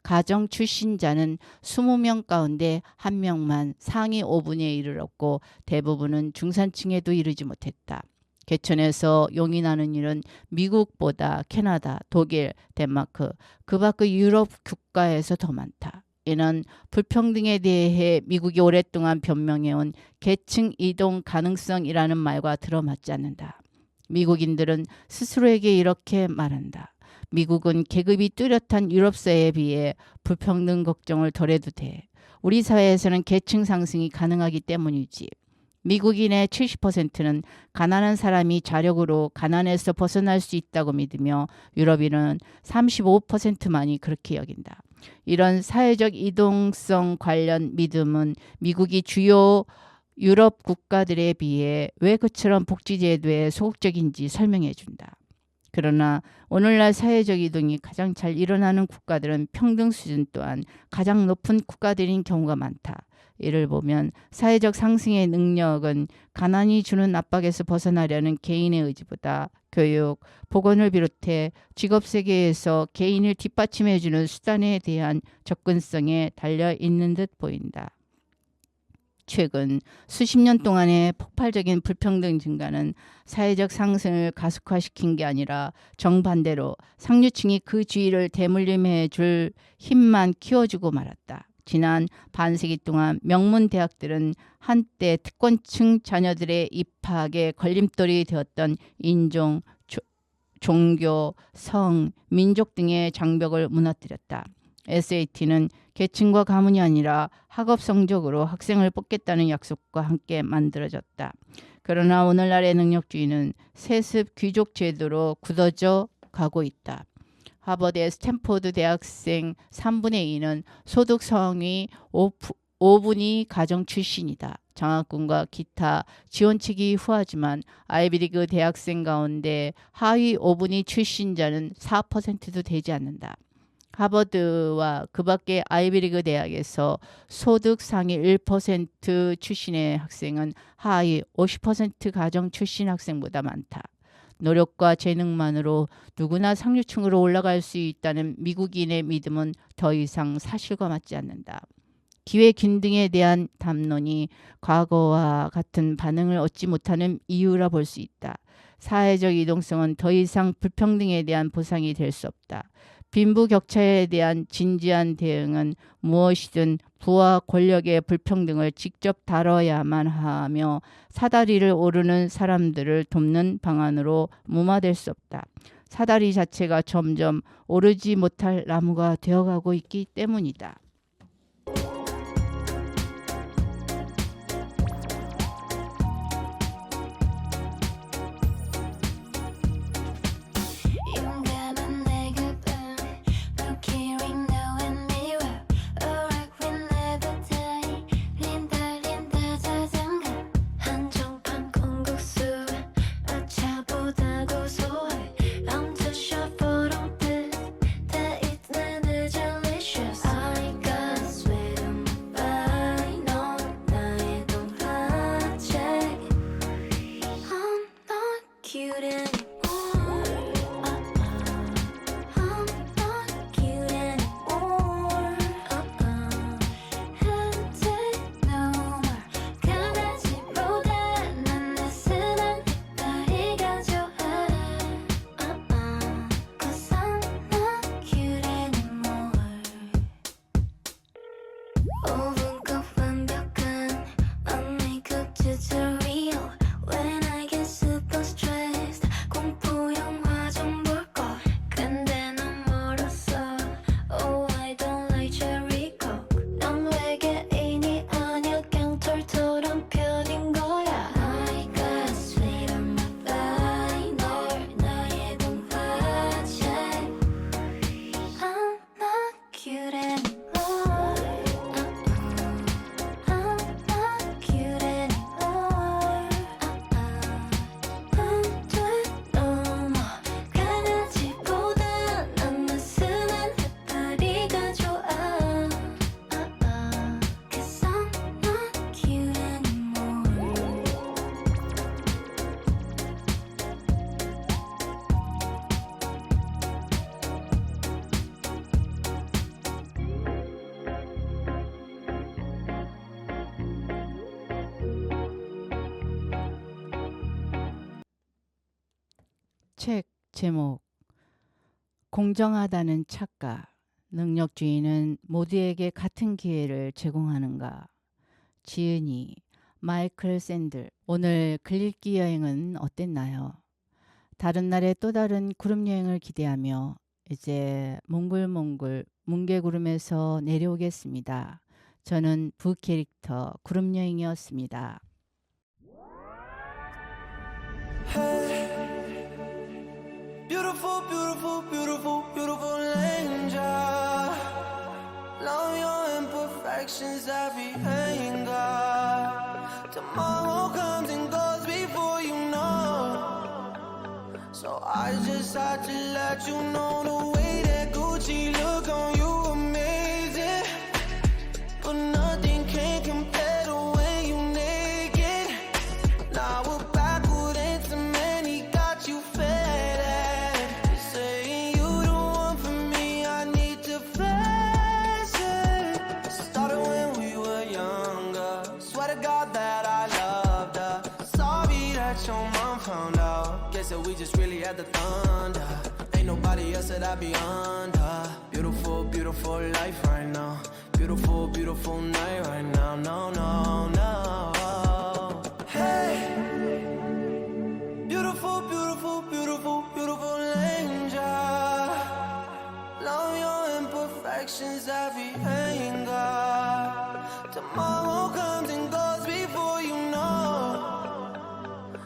가정 출신자는 20명 가운데 1명만 상위 5분위에 이르렀고 대부분은 중산층에도 이르지 못했다. 개천에서 용이 나는 일은 미국보다 캐나다, 독일, 덴마크, 그 밖의 유럽 국가에서 더 많다. 이는 불평등에 대해 미국이 오랫동안 변명해온 계층 이동 가능성이라는 말과 들어맞지 않는다. 미국인들은 스스로에게 이렇게 말한다. 미국은 계급이 뚜렷한 유럽 사회에 비해 불평등 걱정을 덜해도 돼. 우리 사회에서는 계층 상승이 가능하기 때문이지. 미국인의 70%는 가난한 사람이 자력으로 가난에서 벗어날 수 있다고 믿으며 유럽인은 35%만이 그렇게 여긴다. 이런 사회적 이동성 관련 믿음은 미국이 주요 유럽 국가들에 비해 왜 그처럼 복지제도에 소극적인지 설명해 준다. 그러나 오늘날 사회적 이동이 가장 잘 일어나는 국가들은 평등 수준 또한 가장 높은 국가들인 경우가 많다. 이를 보면 사회적 상승의 능력은 가난이 주는 압박에서 벗어나려는 개인의 의지보다 교육, 보건을 비롯해 직업 세계에서 개인을 뒷받침해주는 수단에 대한 접근성에 달려 있는 듯 보인다. 최근 수십 년 동안의 폭발적인 불평등 증가는 사회적 상승을 가속화시킨 게 아니라 정반대로 상류층이 그 주위를 대물림해 줄 힘만 키워주고 말았다. 지난 반세기 동안 명문 대학들은 한때 특권층 자녀들의 입학에 걸림돌이 되었던 인종, 종교, 성, 민족 등의 장벽을 무너뜨렸다. SAT는 계층과 가문이 아니라 학업 성적으로 학생을 뽑겠다는 약속과 함께 만들어졌다. 그러나 오늘날의 능력주의는 세습 귀족 제도로 굳어져 가고 있다. 하버드의 스탠포드 대학생 3분의 2는 소득 상위 5분위 가정 출신이다. 장학금과 기타 지원책이 후하지만 아이비리그 대학생 가운데 하위 5분위 출신자는 4%도 되지 않는다. 하버드와 그 밖의 아이비리그 대학에서 소득 상위 1% 출신의 학생은 하위 50% 가정 출신 학생보다 많다. 노력과 재능만으로 누구나 상류층으로 올라갈 수 있다는 미국인의 믿음은 더 이상 사실과 맞지 않는다. 기회 균등에 대한 담론이 과거와 같은 반응을 얻지 못하는 이유라 볼 수 있다. 사회적 이동성은 더 이상 불평등에 대한 보상이 될 수 없다. 빈부격차에 대한 진지한 대응은 무엇이든 부와 권력의 불평등을 직접 다뤄야만 하며 사다리를 오르는 사람들을 돕는 방안으로 무마될 수 없다. 사다리 자체가 점점 오르지 못할 나무가 되어가고 있기 때문이다. 용감한 내 그분 Look hearing now and mirror A rock will never die 린다 자장가 한정판 콩국수 아차보다 고소해 I'm too short for all this 다 있는 내 delicious I got sweat on my body 넌 나의 동화책 I'm not cute anymore I'm not cute anymore 한테 no more 강아지보다 난 느슨한 다리가 좋아 Cause I'm not cute anymore 5분간 완벽한 언니급 tutorial When I get super stressed 공포 영화 좀 볼걸 근데 넌 멀었어 Oh I don't like cherry coke 넌 외계인이 아니야 그냥 털털한 편인 거야 I got sweet on my body 널 나의 동화책 I'm not cute anymore I'm not cute anymore 안돼 no more 강아지보다 난 느슨한 해파리가 좋아 Cause I'm not cute anymore 책 제목 공정하다는 착각 능력주의는 모두에게 같은 기회를 제공하는가 지은이 마이클 샌들 오늘 글읽기 여행은 어땠나요? 다른 날의 또 다른 구름 여행을 기대하며 이제 몽글몽글 뭉게구름에서 내려오겠습니다. 저는 부캐릭터 구름 여행이었습니다. Beautiful, beautiful, beautiful, beautiful angel. Love your imperfections, every anger. Tomorrow comes and goes before you know. So I just had to let you know the way that Gucci look on you amazing. But nothing can compare the way you naked. Now we're backward in cement, he got you faded. You're saying you the one for me, I need to face it. Started when we were younger. Swear to God that I loved her. Sorry that your mom found out. Guess that we just really had the thunder. Ain't nobody else that I be under. Beautiful, beautiful life right now. Beautiful, beautiful night right now. No, no, no. Hey. Beautiful, beautiful, beautiful, beautiful angel. Love your imperfections, every anger. Tomorrow comes and goes before you know.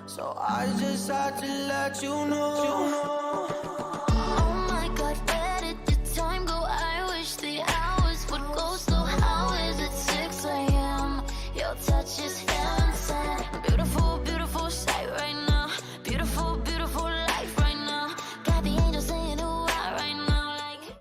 So I just had to let you know.